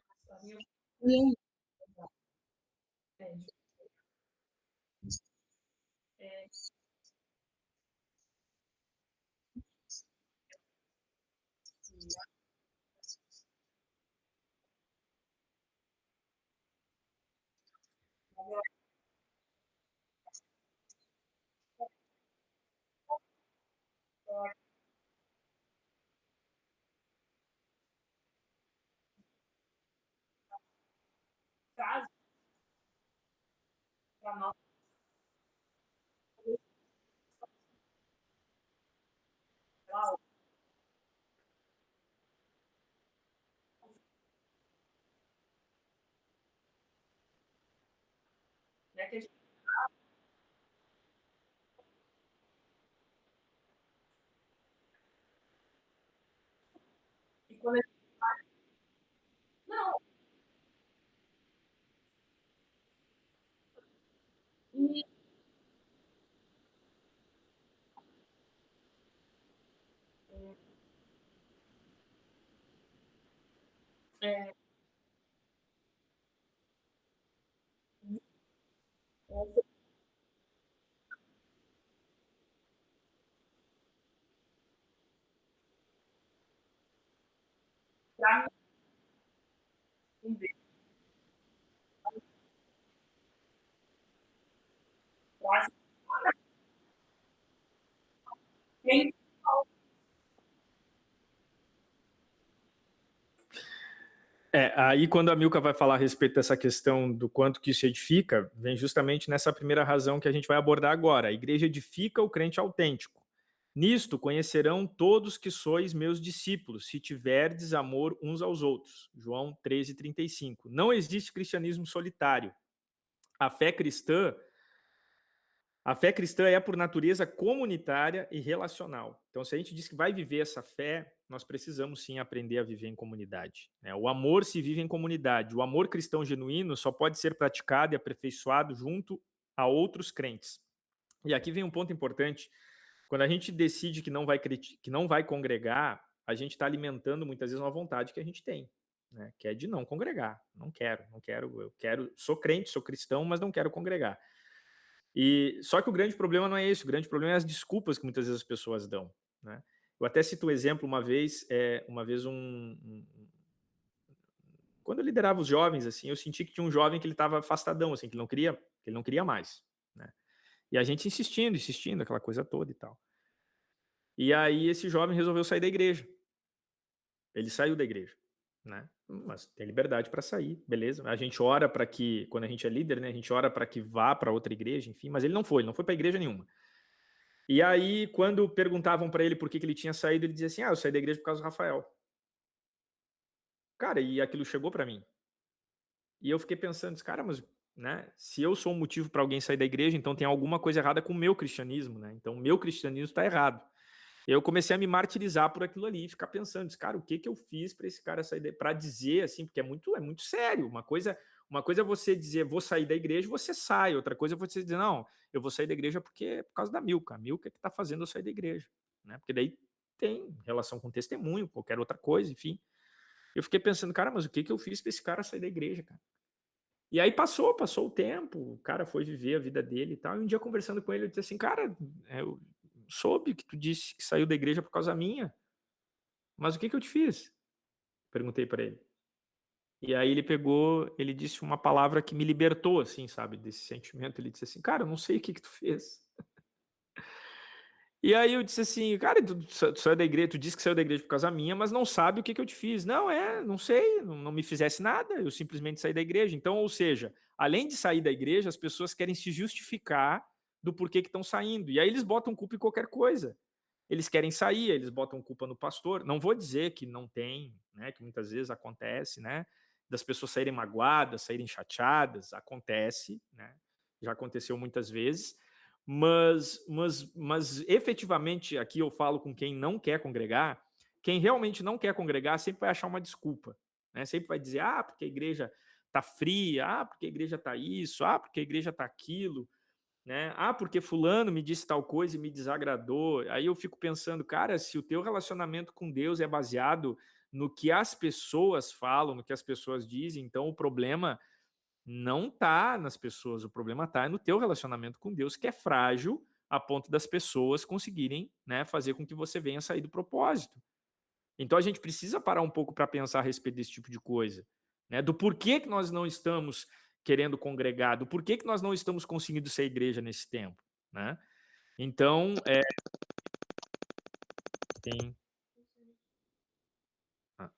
Aí quando a Milka vai falar a respeito dessa questão do quanto que isso edifica, vem justamente nessa primeira razão que a gente vai abordar agora. A igreja edifica o crente autêntico. Nisto conhecerão todos que sois meus discípulos, se tiverdes amor uns aos outros. João 13:35. Não existe cristianismo solitário. A fé cristã A fé cristã é, por natureza, comunitária e relacional. Então, se a gente diz que vai viver essa fé, nós precisamos sim aprender a viver em comunidade, né? O amor se vive em comunidade. O amor cristão genuíno só pode ser praticado e aperfeiçoado junto a outros crentes. E aqui vem um ponto importante. Quando a gente decide que não vai congregar, a gente está alimentando muitas vezes uma vontade que a gente tem, né? Que é de não congregar. Não quero, eu quero, sou crente, sou cristão, mas não quero congregar. E só que o grande problema não é esse, o grande problema é as desculpas que muitas vezes as pessoas dão, né? Eu até cito o exemplo uma vez quando eu liderava os jovens, assim, eu senti que tinha um jovem que ele estava afastadão, assim, que ele não queria mais, né? E a gente insistindo, insistindo, aquela coisa toda e tal. E aí esse jovem resolveu sair da igreja. Ele saiu da igreja, né? Mas tem liberdade para sair, beleza? A gente ora para que, quando a gente é líder, né, a gente ora para que vá para outra igreja, enfim, mas ele não foi para igreja nenhuma. E aí, quando perguntavam para ele por que ele tinha saído, ele dizia assim: eu saí da igreja por causa do Rafael. Cara, e aquilo chegou para mim. E eu fiquei pensando, cara, mas, né, se eu sou um motivo para alguém sair da igreja, então tem alguma coisa errada com o meu cristianismo, né? Então o meu cristianismo está errado. Eu comecei a me martirizar por aquilo ali, ficar pensando, cara, o que eu fiz para esse cara sair para dizer assim, porque é muito sério. Uma coisa é você dizer, vou sair da igreja, você sai. Outra coisa é você dizer, não, eu vou sair da igreja porque é por causa da Milka. A Milka que está fazendo eu sair da igreja, né? Porque daí tem relação com testemunho, qualquer outra coisa, enfim. Eu fiquei pensando, cara, mas o que eu fiz para esse cara sair da igreja, cara? E aí passou o tempo, o cara foi viver a vida dele e tal. E um dia conversando com ele, eu disse assim, cara, eu soube que tu disse que saiu da igreja por causa minha, mas o que eu te fiz? Perguntei para ele. E aí ele pegou, ele disse uma palavra que me libertou, assim, sabe, desse sentimento. Ele disse assim, cara, eu não sei o que tu fez. E aí eu disse assim, cara, tu saiu da igreja, tu disse que saiu da igreja por causa minha, mas não sabe o que eu te fiz. Não, não sei, não me fizesse nada, eu simplesmente saí da igreja. Então, ou seja, além de sair da igreja, as pessoas querem se justificar do porquê que estão saindo. E aí eles botam culpa em qualquer coisa. Eles querem sair, eles botam culpa no pastor. Não vou dizer que não tem, né, que muitas vezes acontece, né, das pessoas saírem magoadas, saírem chateadas, acontece, né, já aconteceu muitas vezes, mas efetivamente aqui eu falo com quem não quer congregar, quem realmente não quer congregar sempre vai achar uma desculpa, né? Sempre vai dizer, porque a igreja tá fria, porque a igreja tá isso, porque a igreja tá aquilo, né? Porque fulano me disse tal coisa e me desagradou. Aí eu fico pensando, cara, se o teu relacionamento com Deus é baseado no que as pessoas falam, no que as pessoas dizem, então o problema não tá nas pessoas, o problema tá no teu relacionamento com Deus, que é frágil a ponto das pessoas conseguirem, né, fazer com que você venha sair do propósito. Então a gente precisa parar um pouco para pensar a respeito desse tipo de coisa, né? Do porquê que nós não estamos querendo congregar, do porquê que nós não estamos conseguindo ser igreja nesse tempo, né? Então, tem, ah,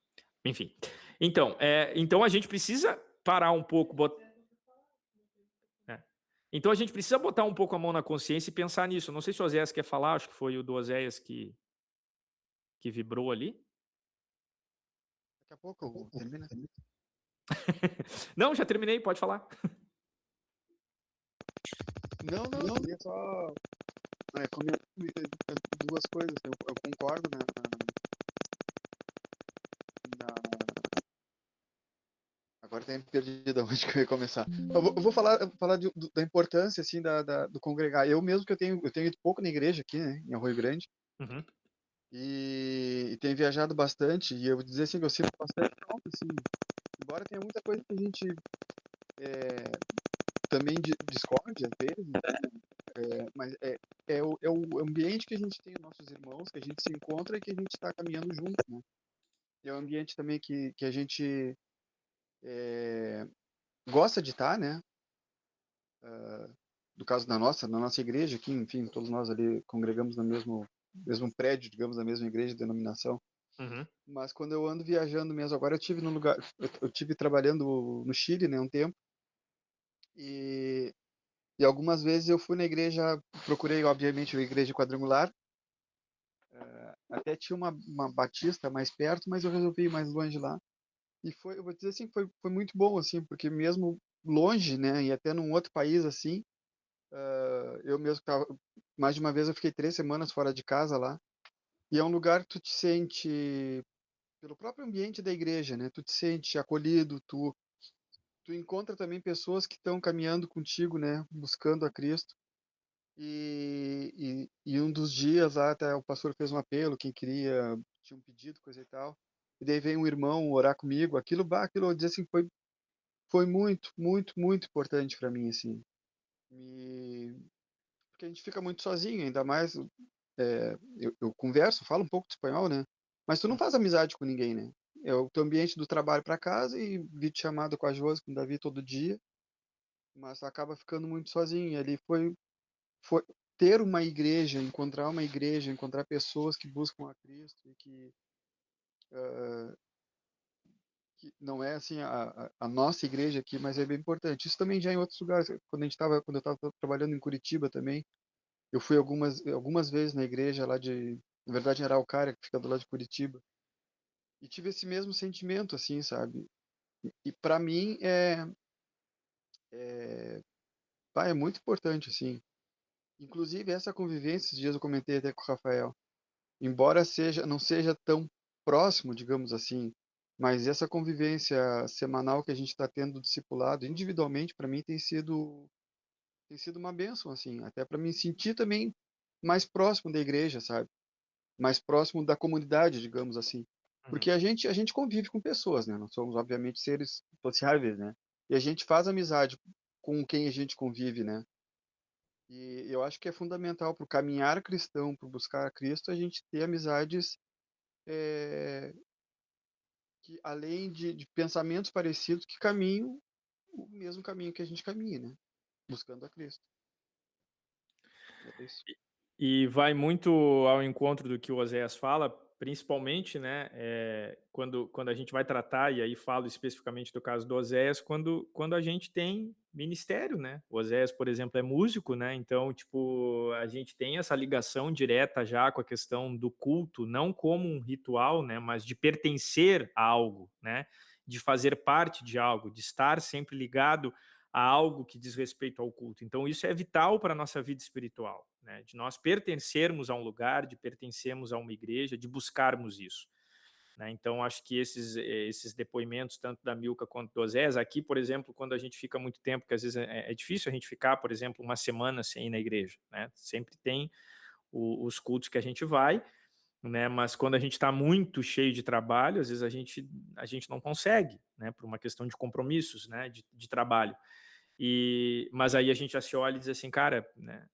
enfim. Então a gente precisa parar um pouco, é. Então a gente precisa botar um pouco a mão na consciência e pensar nisso. Não sei se o Oséias quer falar, acho que foi o do Oséias que vibrou ali. Daqui a pouco eu termino. Não, já terminei, pode falar. Não, eu queria só duas coisas. Eu concordo, né? Agora tem perdido onde que eu ia começar. Eu vou falar da importância assim do congregar. Eu mesmo que eu tenho ido pouco na igreja aqui, né, em Arroio Grande, Uhum. e tenho viajado bastante, e eu vou dizer assim que eu sinto bastante falta, assim, embora tenha muita coisa que a gente também discorde às vezes, mas é o ambiente que a gente tem, nossos irmãos, que a gente se encontra e que a gente está caminhando junto, né? E é um ambiente também que a gente gosta de estar, né? Do caso na nossa igreja aqui, enfim, todos nós ali congregamos no mesmo prédio, digamos, na mesma igreja, denominação. Uhum. Mas quando eu ando viajando mesmo, agora eu tive num lugar, eu tive trabalhando no Chile, né, um tempo, e e algumas vezes eu fui na igreja, procurei obviamente a igreja quadrangular, até tinha uma batista mais perto, mas eu resolvi ir mais longe lá. E foi, eu vou dizer assim, foi muito bom, assim, porque mesmo longe, né, e até num outro país, assim, eu mesmo tava, mais de uma vez eu fiquei 3 semanas fora de casa lá, e é um lugar que tu te sente, pelo próprio ambiente da igreja, né, tu te sente acolhido, tu encontra também pessoas que estão caminhando contigo, né, buscando a Cristo. E um dos dias lá, até o pastor fez um apelo, quem queria, tinha um pedido, coisa e tal. E daí veio um irmão orar comigo. Aquilo eu dizer assim, foi muito, muito, muito importante para mim, assim. Porque a gente fica muito sozinho, ainda mais, eu converso, falo um pouco de espanhol, né? Mas tu não faz amizade com ninguém, né? É o teu ambiente do trabalho para casa e vídeo-chamada com a Josi, com o Davi todo dia, mas acaba ficando muito sozinho. E ali foi ter uma igreja, encontrar pessoas que buscam a Cristo e que não é assim a nossa igreja aqui, mas é bem importante. Isso também já em outros lugares. Quando eu estava trabalhando em Curitiba também, eu fui algumas vezes na igreja lá na verdade, em Araucária, que fica do lado de Curitiba, e tive esse mesmo sentimento, assim, sabe? E para mim é muito importante, assim. Inclusive essa convivência, esses dias eu comentei até com o Rafael. Embora não seja tão próximo, digamos assim, mas essa convivência semanal que a gente está tendo do discipulado, individualmente, para mim tem sido uma bênção, assim, até para me sentir também mais próximo da igreja, sabe? Mais próximo da comunidade, digamos assim. Porque Uhum. a gente convive com pessoas, né? Nós somos, obviamente, seres sociáveis, né? E a gente faz amizade com quem a gente convive, né? E eu acho que é fundamental para o caminhar cristão, para buscar a Cristo, a gente ter amizades eh, que além de pensamentos parecidos, que caminham o mesmo caminho que a gente caminha, né? Buscando a Cristo. É isso. E vai muito ao encontro do que o Oséias fala, principalmente, né, quando a gente vai tratar, e aí falo especificamente do caso do Oséias, quando a gente tem ministério, né? O Oséias, por exemplo, é músico, né? Então, tipo, a gente tem essa ligação direta já com a questão do culto, não como um ritual, né, mas de pertencer a algo, né? De fazer parte de algo, de estar sempre ligado a algo que diz respeito ao culto. Então, isso é vital para a nossa vida espiritual, né? De nós pertencermos a um lugar, de pertencermos a uma igreja, de buscarmos isso. Né? Então, acho que esses depoimentos, tanto da Milka quanto do Osés, aqui, por exemplo, quando a gente fica muito tempo, que às vezes é difícil a gente ficar, por exemplo, uma semana sem ir na igreja. Né? Sempre tem os cultos que a gente vai, né? Mas quando a gente está muito cheio de trabalho, às vezes a gente não consegue, né? Por uma questão de compromissos, né? De trabalho. Mas aí a gente já se olha e diz assim, cara, né,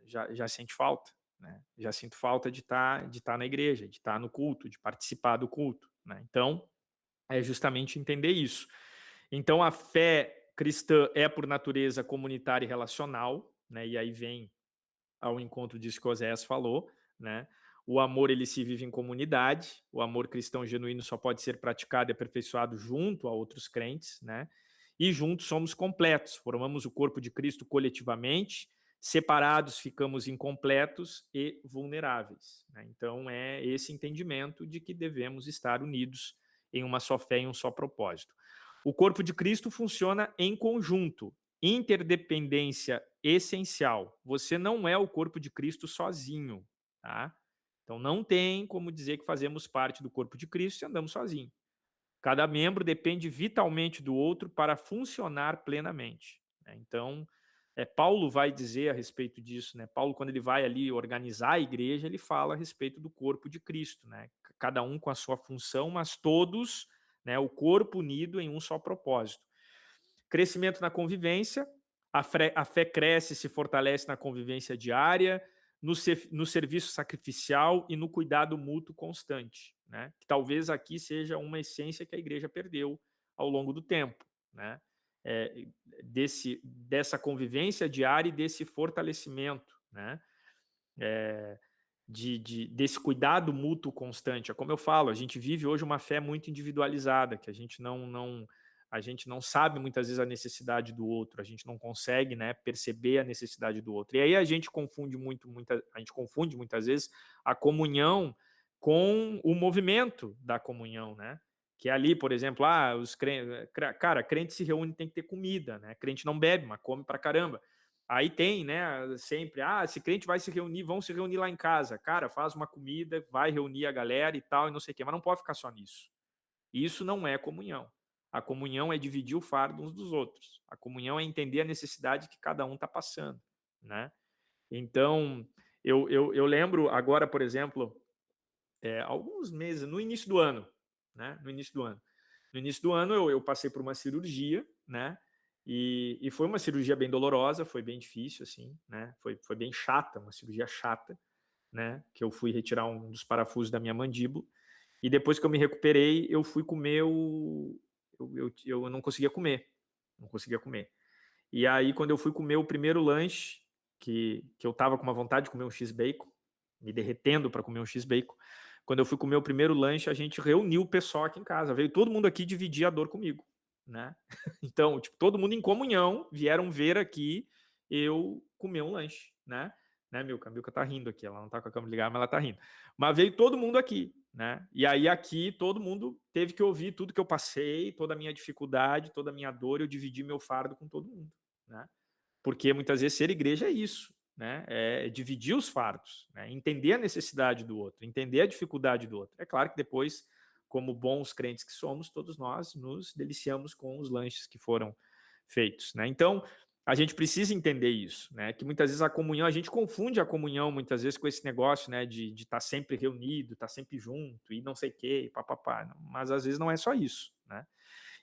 já sente falta, né? Já sinto falta de estar na igreja, de estar no culto, de participar do culto, né? Então, é justamente entender isso. Então, a fé cristã é por natureza comunitária e relacional, né? E aí vem ao encontro disso que o Oséias falou, né? O amor ele se vive em comunidade, o amor cristão genuíno só pode ser praticado e aperfeiçoado junto a outros crentes, né? E juntos somos completos, formamos o corpo de Cristo coletivamente, separados ficamos incompletos e vulneráveis. Né? Então é esse entendimento de que devemos estar unidos em uma só fé e um só propósito. O corpo de Cristo funciona em conjunto, interdependência essencial. Você não é o corpo de Cristo sozinho, tá? Então não tem como dizer que fazemos parte do corpo de Cristo e andamos sozinhos. Cada membro depende vitalmente do outro para funcionar plenamente. Né? Então, Paulo vai dizer a respeito disso, né? Paulo, quando ele vai ali organizar a igreja, ele fala a respeito do corpo de Cristo, né? Cada um com a sua função, mas todos, né? O corpo unido em um só propósito. Crescimento na convivência, a fé cresce e se fortalece na convivência diária, no serviço sacrificial e no cuidado mútuo constante, né? Que talvez aqui seja uma essência que a igreja perdeu ao longo do tempo, né? É, dessa convivência diária e desse fortalecimento, né? desse cuidado mútuo constante. É como eu falo, a gente vive hoje uma fé muito individualizada, que a gente não sabe muitas vezes a necessidade do outro, a gente não consegue, né, perceber a necessidade do outro. E aí a gente confunde muitas vezes a comunhão com o movimento da comunhão, né? Que é ali, por exemplo, crente se reúne, tem que ter comida, né? Crente não bebe, mas come pra caramba. Aí tem, né, sempre, esse crente vai se reunir, vão se reunir lá em casa. Cara, faz uma comida, vai reunir a galera e tal, e não sei o quê, mas não pode ficar só nisso. Isso não é comunhão. A comunhão é dividir o fardo uns dos outros. A comunhão é entender a necessidade que cada um está passando, né? Então, eu lembro agora, por exemplo, alguns meses, no início do ano, né? No início do ano. No início do ano eu passei por uma cirurgia, né? E foi uma cirurgia bem dolorosa, foi bem difícil, assim, né? Foi bem chata, uma cirurgia chata, né? Que eu fui retirar um dos parafusos da minha mandíbula. E depois que eu me recuperei, eu fui comer eu não conseguia comer. Não conseguia comer. E aí, quando eu fui comer o primeiro lanche, que eu tava com uma vontade de comer um X-Bacon, me derretendo para comer um X-Bacon, quando eu fui comer o primeiro lanche, a gente reuniu o pessoal aqui em casa. Veio todo mundo aqui dividir a dor comigo, né? Então, tipo, todo mundo em comunhão vieram ver aqui eu comer um lanche, né? Milka? A Milka tá rindo aqui, ela não tá com a câmera ligada, mas ela tá rindo. Mas veio todo mundo aqui, né? E aí aqui todo mundo teve que ouvir tudo que eu passei, toda a minha dificuldade, toda a minha dor, eu dividi meu fardo com todo mundo, né? Porque muitas vezes ser igreja é isso, né? É dividir os fardos, né? Entender a necessidade do outro, entender a dificuldade do outro. É claro que depois, como bons crentes que somos, todos nós nos deliciamos com os lanches que foram feitos, né? Então, a gente precisa entender isso, né? Que muitas vezes a comunhão, a gente confunde a comunhão muitas vezes com esse negócio, né? De estar sempre reunido, estar sempre junto e não sei o quê, e papapá. Mas às vezes não é só isso, né?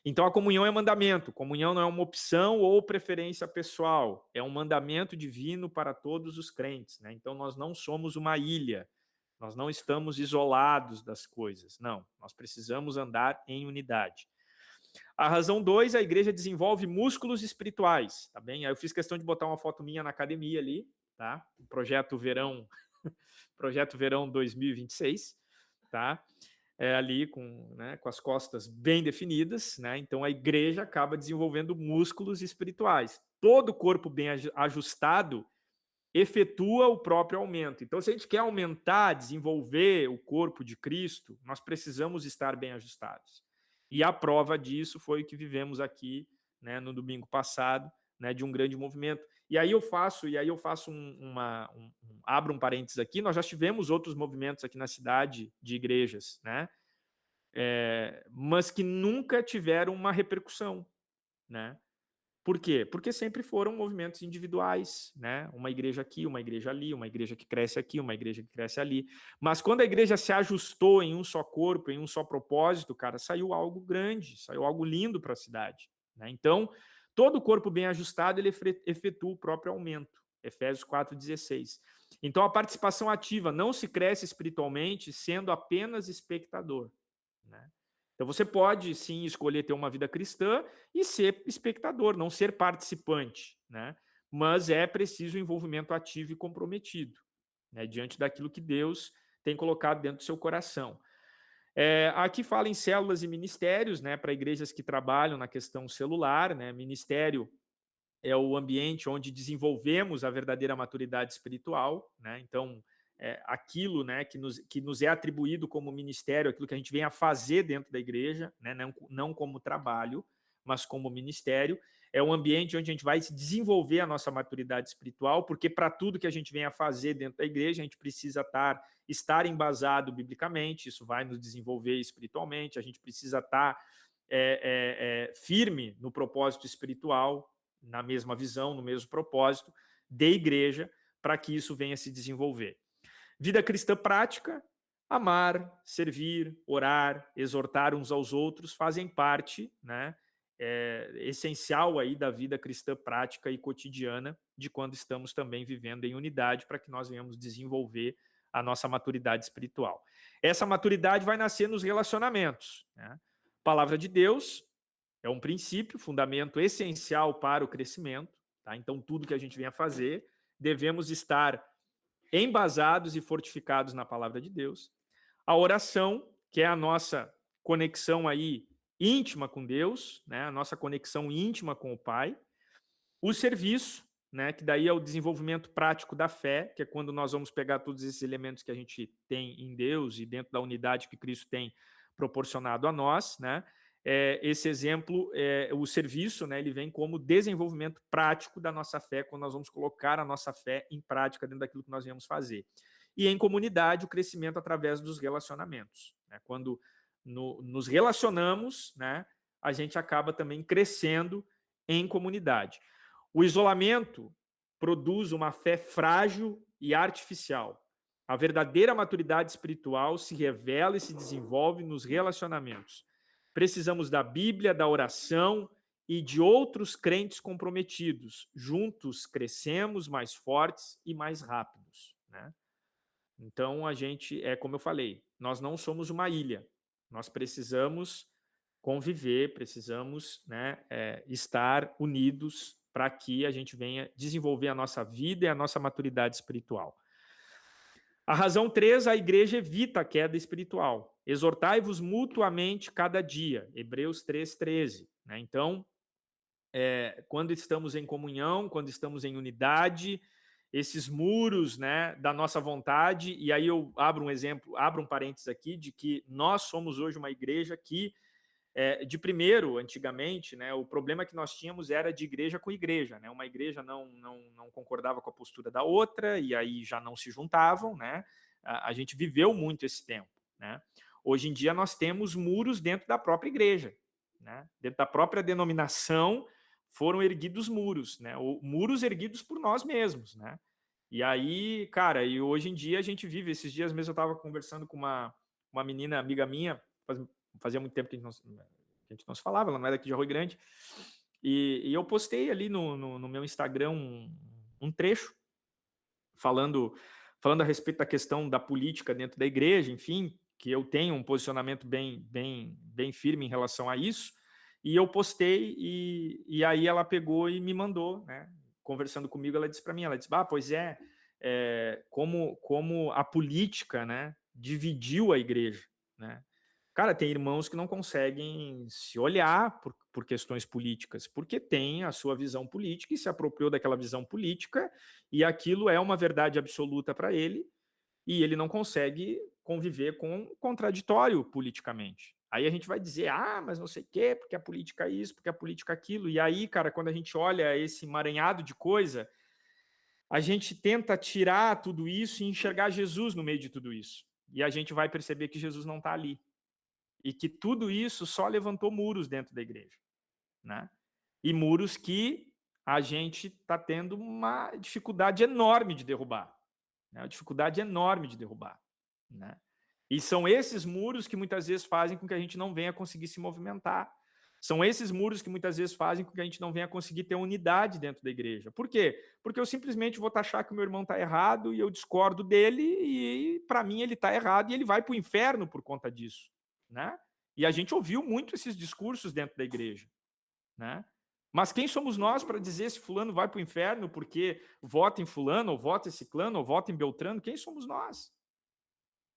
Então a comunhão é mandamento. Comunhão não é uma opção ou preferência pessoal, é um mandamento divino para todos os crentes, né? Então nós não somos uma ilha, nós não estamos isolados das coisas, não. Nós precisamos andar em unidade. A razão 2, a igreja desenvolve músculos espirituais, tá bem? Aí eu fiz questão de botar uma foto minha na academia ali, tá? Projeto Verão 2026, tá? Ali com as costas bem definidas, né? Então a igreja acaba desenvolvendo músculos espirituais. Todo corpo bem ajustado efetua o próprio aumento. Então, se a gente quer aumentar, desenvolver o corpo de Cristo, nós precisamos estar bem ajustados. E a prova disso foi o que vivemos aqui, né, no domingo passado, né, de um grande movimento. E aí eu faço abro um parênteses aqui. Nós já tivemos outros movimentos aqui na cidade de igrejas, né? Mas que nunca tiveram uma repercussão, né? Por quê? Porque sempre foram movimentos individuais, né? Uma igreja aqui, uma igreja ali, uma igreja que cresce aqui, uma igreja que cresce ali. Mas quando a igreja se ajustou em um só corpo, em um só propósito, cara, saiu algo grande, saiu algo lindo para a cidade, né? Então, todo corpo bem ajustado, ele efetua o próprio aumento. Efésios 4,16. Então, a participação ativa não se cresce espiritualmente sendo apenas espectador, né? Então você pode sim escolher ter uma vida cristã e ser espectador, não ser participante, né? Mas é preciso envolvimento ativo e comprometido, né? Diante daquilo que Deus tem colocado dentro do seu coração. Aqui fala em células e ministérios, né? Para igrejas que trabalham na questão celular, né? Ministério é o ambiente onde desenvolvemos a verdadeira maturidade espiritual, né? Então, aquilo, né, que nos é atribuído como ministério, aquilo que a gente vem a fazer dentro da igreja, né, não como trabalho, mas como ministério, é um ambiente onde a gente vai desenvolver a nossa maturidade espiritual, porque para tudo que a gente vem a fazer dentro da igreja, a gente precisa estar embasado biblicamente, isso vai nos desenvolver espiritualmente, a gente precisa estar firme no propósito espiritual, na mesma visão, no mesmo propósito de igreja, para que isso venha a se desenvolver. Vida cristã prática, amar, servir, orar, exortar uns aos outros fazem parte, né, essencial aí da vida cristã prática e cotidiana, de quando estamos também vivendo em unidade, para que nós venhamos desenvolver a nossa maturidade espiritual. Essa maturidade vai nascer nos relacionamentos, né? Palavra de Deus é um princípio, fundamento essencial para o crescimento, tá? Então, tudo que a gente vem a fazer, devemos estar embasados e fortificados na palavra de Deus. A oração, que é a nossa conexão aí íntima com Deus, né? A nossa conexão íntima com o Pai. O serviço, né? Que daí é o desenvolvimento prático da fé, que é quando nós vamos pegar todos esses elementos que a gente tem em Deus e dentro da unidade que Cristo tem proporcionado a nós, né? Esse exemplo, o serviço, né? Ele vem como desenvolvimento prático da nossa fé, quando nós vamos colocar a nossa fé em prática dentro daquilo que nós viemos fazer. E em comunidade, o crescimento através dos relacionamentos, né? Quando nos relacionamos, né? A gente acaba também crescendo em comunidade. O isolamento produz uma fé frágil e artificial. A verdadeira maturidade espiritual se revela e se desenvolve nos relacionamentos. Precisamos da Bíblia, da oração e de outros crentes comprometidos. Juntos crescemos mais fortes e mais rápidos, né? Então, a gente, como eu falei, nós não somos uma ilha. Nós precisamos conviver, precisamos, né, estar unidos para que a gente venha desenvolver a nossa vida e a nossa maturidade espiritual. A razão 3, a igreja evita a queda espiritual. Exortai-vos mutuamente cada dia. Hebreus 3:13. Né? Então, quando estamos em comunhão, quando estamos em unidade, esses muros, né, da nossa vontade, e aí eu abro um exemplo, abro um parênteses aqui, de que nós somos hoje uma igreja que, de primeiro, antigamente, né, o problema que nós tínhamos era de igreja com igreja, né, uma igreja não concordava com a postura da outra, e aí já não se juntavam, né, a gente viveu muito esse tempo, né. Hoje em dia nós temos muros dentro da própria igreja, né, dentro da própria denominação, foram erguidos muros, né? Ou muros erguidos por nós mesmos, né? E aí, cara, e hoje em dia a gente vive. Esses dias mesmo eu estava conversando com uma menina amiga minha, fazia muito tempo que a gente não se falava, ela não é daqui de Arroio Grande, e eu postei ali no meu Instagram um trecho falando a respeito da questão da política dentro da igreja, enfim, que eu tenho um posicionamento bem firme em relação a isso. E eu postei, e aí ela pegou e me mandou, né? Conversando comigo, ela disse para mim, ela disse, pois como a política, né, dividiu a igreja, né? Cara, tem irmãos que não conseguem se olhar por questões políticas, porque tem a sua visão política e se apropriou daquela visão política, e aquilo é uma verdade absoluta para ele, e ele não consegue conviver com um contraditório politicamente. Aí a gente vai dizer, mas não sei o quê, porque a política é isso, porque a política é aquilo. E aí, cara, quando a gente olha esse emaranhado de coisa, a gente tenta tirar tudo isso e enxergar Jesus no meio de tudo isso. E a gente vai perceber que Jesus não está ali. E que tudo isso só levantou muros dentro da igreja, né? E muros que a gente está tendo uma dificuldade enorme de derrubar. Né? Uma dificuldade enorme de derrubar. Né? E são esses muros que muitas vezes fazem com que a gente não venha conseguir se movimentar. São esses muros que muitas vezes fazem com que a gente não venha conseguir ter unidade dentro da igreja. Por quê? Porque eu simplesmente vou taxar que o meu irmão está errado e eu discordo dele e, para mim, ele está errado e ele vai para o inferno por conta disso. Né? E a gente ouviu muito esses discursos dentro da igreja. Né? Mas quem somos nós para dizer se fulano vai para o inferno porque vota em fulano, ou vota em ciclano, ou vota em beltrano? Quem somos nós?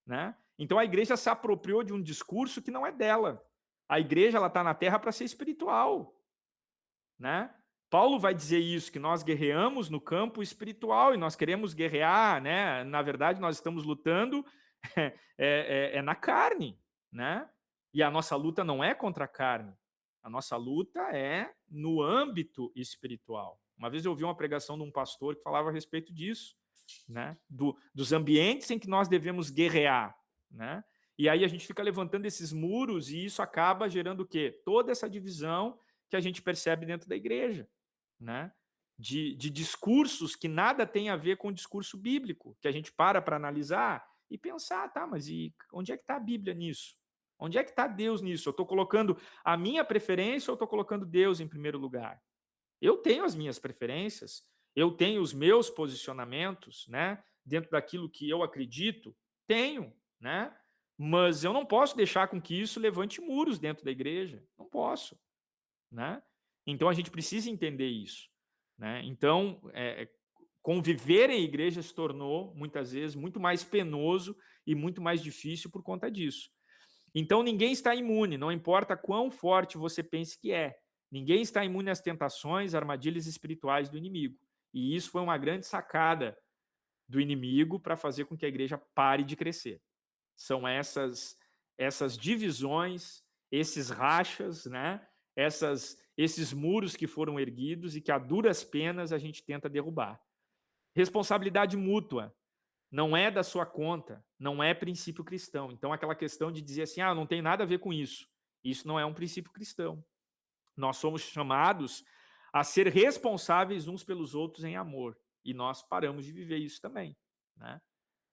Né? Então a igreja se apropriou de um discurso que não é dela. A igreja está na terra para ser espiritual. Né? Paulo vai dizer isso, que nós guerreamos no campo espiritual e nós queremos guerrear, né? Na verdade, nós estamos lutando na carne. Né? E a nossa luta não é contra a carne. A nossa luta é no âmbito espiritual. Uma vez eu ouvi uma pregação de um pastor que falava a respeito disso, né? Dos ambientes em que nós devemos guerrear. Né? E aí a gente fica levantando esses muros e isso acaba gerando o quê? Toda essa divisão que a gente percebe dentro da igreja. Né? De discursos que nada tem a ver com o discurso bíblico, que a gente para analisar e pensar, tá, mas e onde é que está a Bíblia nisso? Onde é que está Deus nisso? Eu estou colocando a minha preferência ou estou colocando Deus em primeiro lugar? Eu tenho as minhas preferências, eu tenho os meus posicionamentos, né? Dentro daquilo que eu acredito, tenho, né? Mas eu não posso deixar com que isso levante muros dentro da igreja. Não posso, né? Então a gente precisa entender isso, né? Então, conviver em igreja se tornou, muitas vezes, muito mais penoso e muito mais difícil por conta disso. Então, ninguém está imune, não importa quão forte você pense que é. Ninguém está imune às tentações, armadilhas espirituais do inimigo. E isso foi uma grande sacada do inimigo para fazer com que a igreja pare de crescer. São essas divisões, esses rachas, né? Esses muros que foram erguidos e que a duras penas a gente tenta derrubar. Responsabilidade mútua não é da sua conta, não é princípio cristão. Então, aquela questão de dizer assim, não tem nada a ver com isso. Isso não é um princípio cristão. Nós somos chamados a ser responsáveis uns pelos outros em amor. E nós paramos de viver isso também, né?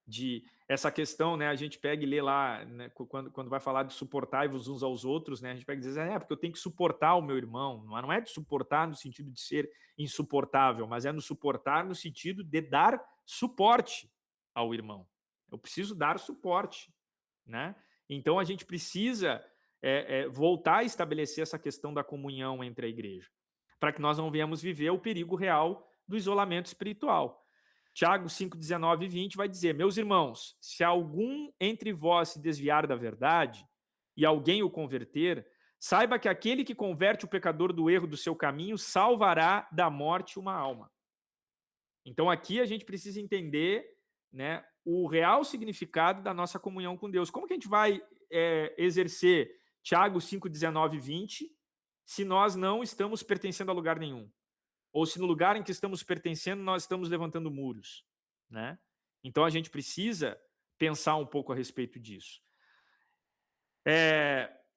De essa questão, né? A gente pega e lê lá, né, quando vai falar de suportai-vos uns aos outros, né? A gente pega e diz, porque eu tenho que suportar o meu irmão. Não é de suportar no sentido de ser insuportável, mas é no suportar no sentido de dar suporte ao irmão. Eu preciso dar suporte, né? Então a gente precisa voltar a estabelecer essa questão da comunhão entre a igreja, para que nós não venhamos viver o perigo real do isolamento espiritual. Tiago 5, 19 e 20 vai dizer, meus irmãos, se algum entre vós se desviar da verdade e alguém o converter, saiba que aquele que converte o pecador do erro do seu caminho salvará da morte uma alma. Então aqui a gente precisa entender, né, o real significado da nossa comunhão com Deus. Como que a gente vai exercer Tiago 5, 19 e 20 se nós não estamos pertencendo a lugar nenhum? Ou se no lugar em que estamos pertencendo nós estamos levantando muros, né? Então a gente precisa pensar um pouco a respeito disso.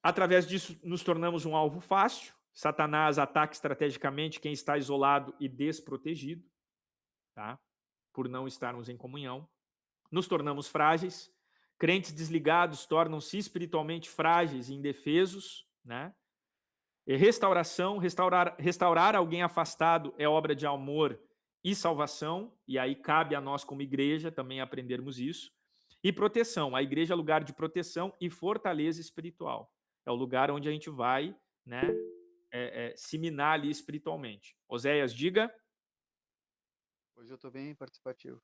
Através disso nos tornamos um alvo fácil. Satanás ataca estrategicamente quem está isolado e desprotegido, tá? Por não estarmos em comunhão. Nos tornamos frágeis. Crentes desligados tornam-se espiritualmente frágeis e indefesos, né? E restaurar alguém afastado é obra de amor e salvação, e aí cabe a nós como igreja também aprendermos isso. E proteção, a igreja é lugar de proteção e fortaleza espiritual. É o lugar onde a gente vai, né, se minar ali espiritualmente. Oséias, diga. Hoje eu estou bem participativo.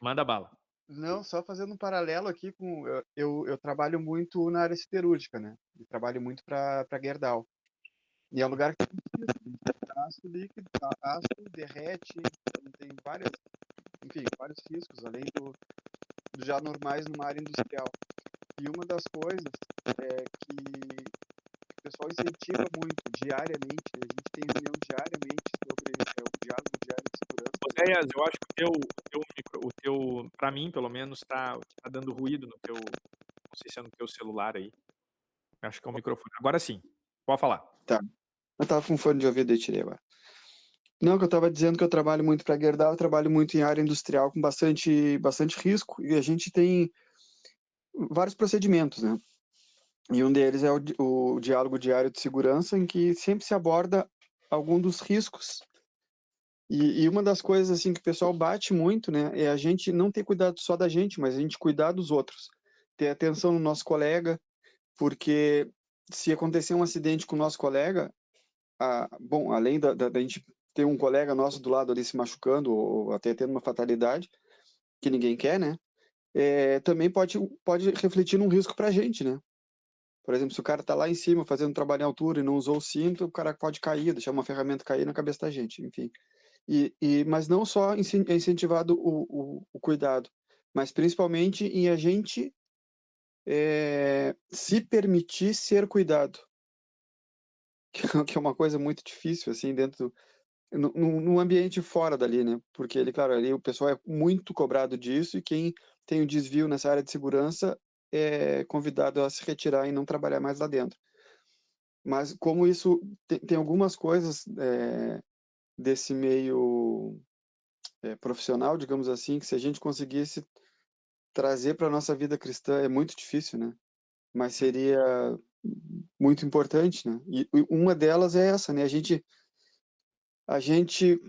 Manda bala. Não, só fazendo um paralelo aqui com... Eu trabalho muito na área siderúrgica, né? Eu trabalho muito para Gerdau. E é um lugar que tem aço líquido, aço derrete, então tem vários riscos, além do já normais numa área industrial. E uma das coisas que o pessoal incentiva muito diariamente, a gente tem reunião diariamente sobre o diálogo diário de segurança. Oséias, eu acho que o teu, para mim, pelo menos, tá dando ruído no teu, não sei se é no teu celular aí. Acho que é o microfone. Agora sim, pode falar. Tá. Eu tava com fone de ouvido e tirei agora. Não, que eu estava dizendo que eu trabalho muito para Gerdau, eu trabalho muito em área industrial com bastante risco, e a gente tem vários procedimentos, né? E um deles é o diálogo diário de segurança, em que sempre se aborda algum dos riscos. E uma das coisas assim que o pessoal bate muito, né, é a gente não ter cuidado só da gente, mas a gente cuidar dos outros. Ter atenção no nosso colega, porque se acontecer um acidente com o nosso colega, bom, além da gente ter um colega nosso do lado ali se machucando ou até tendo uma fatalidade, que ninguém quer, né, também pode refletir num risco para a gente, né. Por exemplo, se o cara está lá em cima fazendo trabalho em altura e não usou o cinto, o cara pode cair, deixar uma ferramenta cair na cabeça da gente, enfim. Mas não só é incentivado o cuidado, mas principalmente em a gente se permitir ser cuidado, que é uma coisa muito difícil, assim, dentro no ambiente fora dali, né? Porque ele, claro, ali o pessoal é muito cobrado disso e quem tem um desvio nessa área de segurança é convidado a se retirar e não trabalhar mais lá dentro. Mas como isso tem algumas coisas desse meio profissional, digamos assim, que se a gente conseguisse trazer para a nossa vida cristã, é muito difícil, né? Mas seria muito importante, né? E uma delas é essa, né? A gente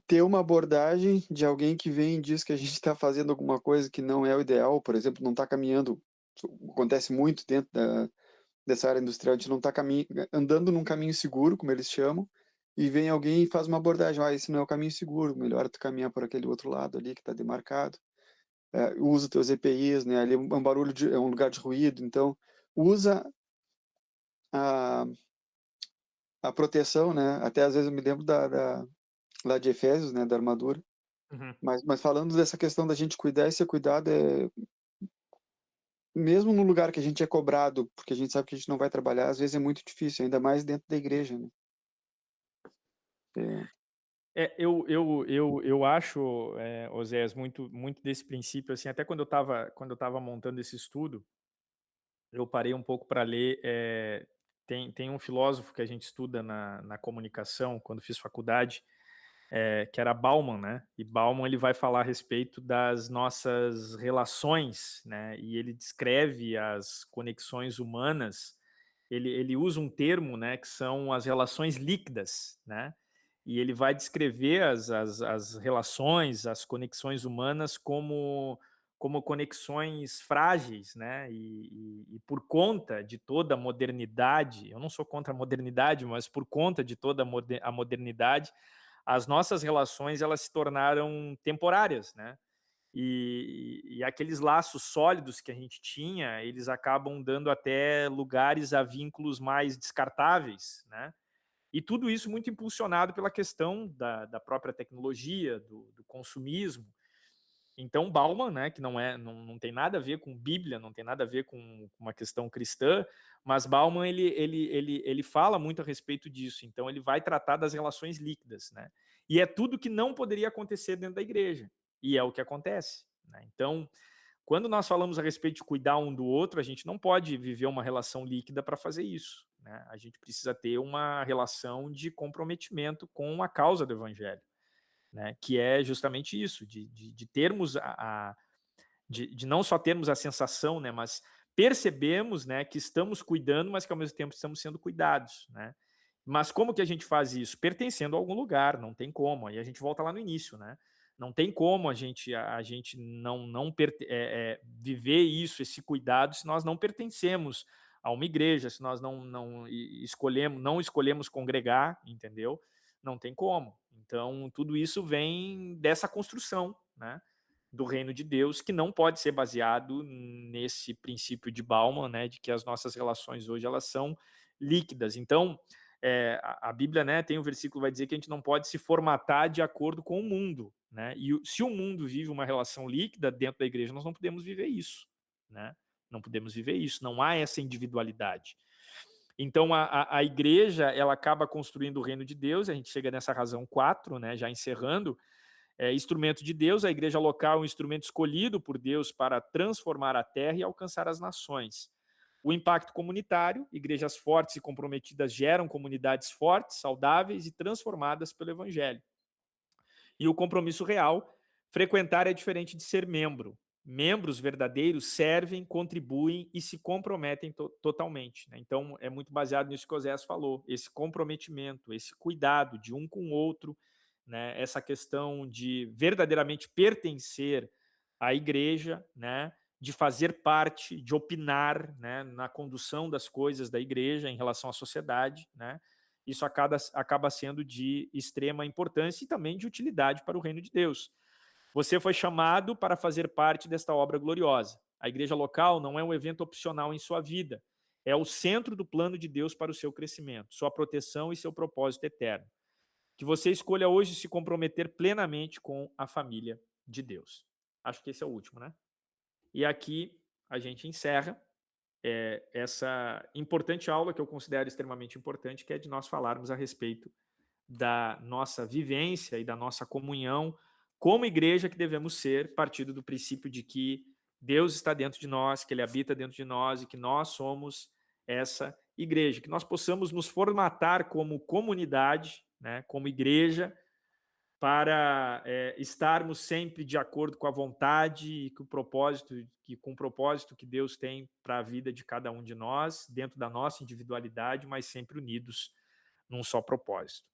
ter uma abordagem de alguém que vem e diz que a gente está fazendo alguma coisa que não é o ideal, por exemplo, não está caminhando, acontece muito dentro dessa área industrial, a gente não está andando num caminho seguro, como eles chamam, e vem alguém e faz uma abordagem: "Esse não é o caminho seguro, melhor tu caminhar por aquele outro lado ali que está demarcado". Usa teus EPIs, né, ali é um barulho é um lugar de ruído, então usa a a proteção, né, até às vezes eu me lembro da lá de Efésios, né, da armadura, Uhum. mas falando dessa questão da gente cuidar e ser cuidado, mesmo no lugar que a gente é cobrado, porque a gente sabe que a gente não vai trabalhar, às vezes é muito difícil, ainda mais dentro da igreja, né. É. Eu acho, Oséias, muito desse princípio, assim, até quando eu estava montando esse estudo, eu parei um pouco para ler, tem um filósofo que a gente estuda na comunicação, quando fiz faculdade, que era Bauman, né, e Bauman ele vai falar a respeito das nossas relações, né, e ele descreve as conexões humanas, ele usa um termo, né, que são as relações líquidas, né, e ele vai descrever as relações, as conexões humanas como conexões frágeis, né, e por conta de toda a modernidade, eu não sou contra a modernidade, mas por conta de toda a modernidade, as nossas relações elas se tornaram temporárias, né? E aqueles laços sólidos que a gente tinha, eles acabam dando até lugares a vínculos mais descartáveis, né? E tudo isso muito impulsionado pela questão da própria tecnologia, do consumismo. Então, Bauman, né, que não tem nada a ver com Bíblia, não tem nada a ver com uma questão cristã, mas Bauman ele fala muito a respeito disso. Então, ele vai tratar das relações líquidas, né? E é tudo que não poderia acontecer dentro da igreja. E é o que acontece, né? Então, quando nós falamos a respeito de cuidar um do outro, a gente não pode viver uma relação líquida para fazer isso, né? A gente precisa ter uma relação de comprometimento com a causa do evangelho, né? Que é justamente isso, de termos de não só termos a sensação, né? Mas percebemos, né? Que estamos cuidando, mas que ao mesmo tempo estamos sendo cuidados, né? Mas como que a gente faz isso? Pertencendo a algum lugar, não tem como. Aí a gente volta lá no início, né? Não tem como a gente viver isso, esse cuidado, se nós não pertencemos a uma igreja, se nós não escolhemos congregar, entendeu? Não tem como. Então, tudo isso vem dessa construção, né? Do reino de Deus, que não pode ser baseado nesse princípio de Bauman, né? De que as nossas relações hoje elas são líquidas. Então, a Bíblia, né, tem um versículo que vai dizer que a gente não pode se formatar de acordo com o mundo, né? E se o mundo vive uma relação líquida dentro da igreja, nós não podemos viver isso, né? Não podemos viver isso, não há essa individualidade. Então, a igreja, ela acaba construindo o reino de Deus, a gente chega nessa razão 4, né, já encerrando, instrumento de Deus, a igreja local é um instrumento escolhido por Deus para transformar a terra e alcançar as nações. O impacto comunitário, igrejas fortes e comprometidas geram comunidades fortes, saudáveis e transformadas pelo evangelho. E o compromisso real, frequentar é diferente de ser membro. Membros verdadeiros servem, contribuem e se comprometem totalmente, né? Então, é muito baseado nisso que o Oséias falou, esse comprometimento, esse cuidado de um com o outro, né? Essa questão de verdadeiramente pertencer à igreja, né? De fazer parte, de opinar, né? Na condução das coisas da igreja em relação à sociedade, né? Isso acaba sendo de extrema importância e também de utilidade para o reino de Deus. Você foi chamado para fazer parte desta obra gloriosa. A igreja local não é um evento opcional em sua vida, é o centro do plano de Deus para o seu crescimento, sua proteção e seu propósito eterno. Que você escolha hoje se comprometer plenamente com a família de Deus. Acho que esse é o último, né? E aqui a gente encerra essa importante aula que eu considero extremamente importante, que é de nós falarmos a respeito da nossa vivência e da nossa comunhão como igreja que devemos ser, partindo do princípio de que Deus está dentro de nós, que Ele habita dentro de nós e que nós somos essa igreja, que nós possamos nos formatar como comunidade, né, como igreja, para estarmos sempre de acordo com a vontade e com o propósito que Deus tem para a vida de cada um de nós, dentro da nossa individualidade, mas sempre unidos num só propósito.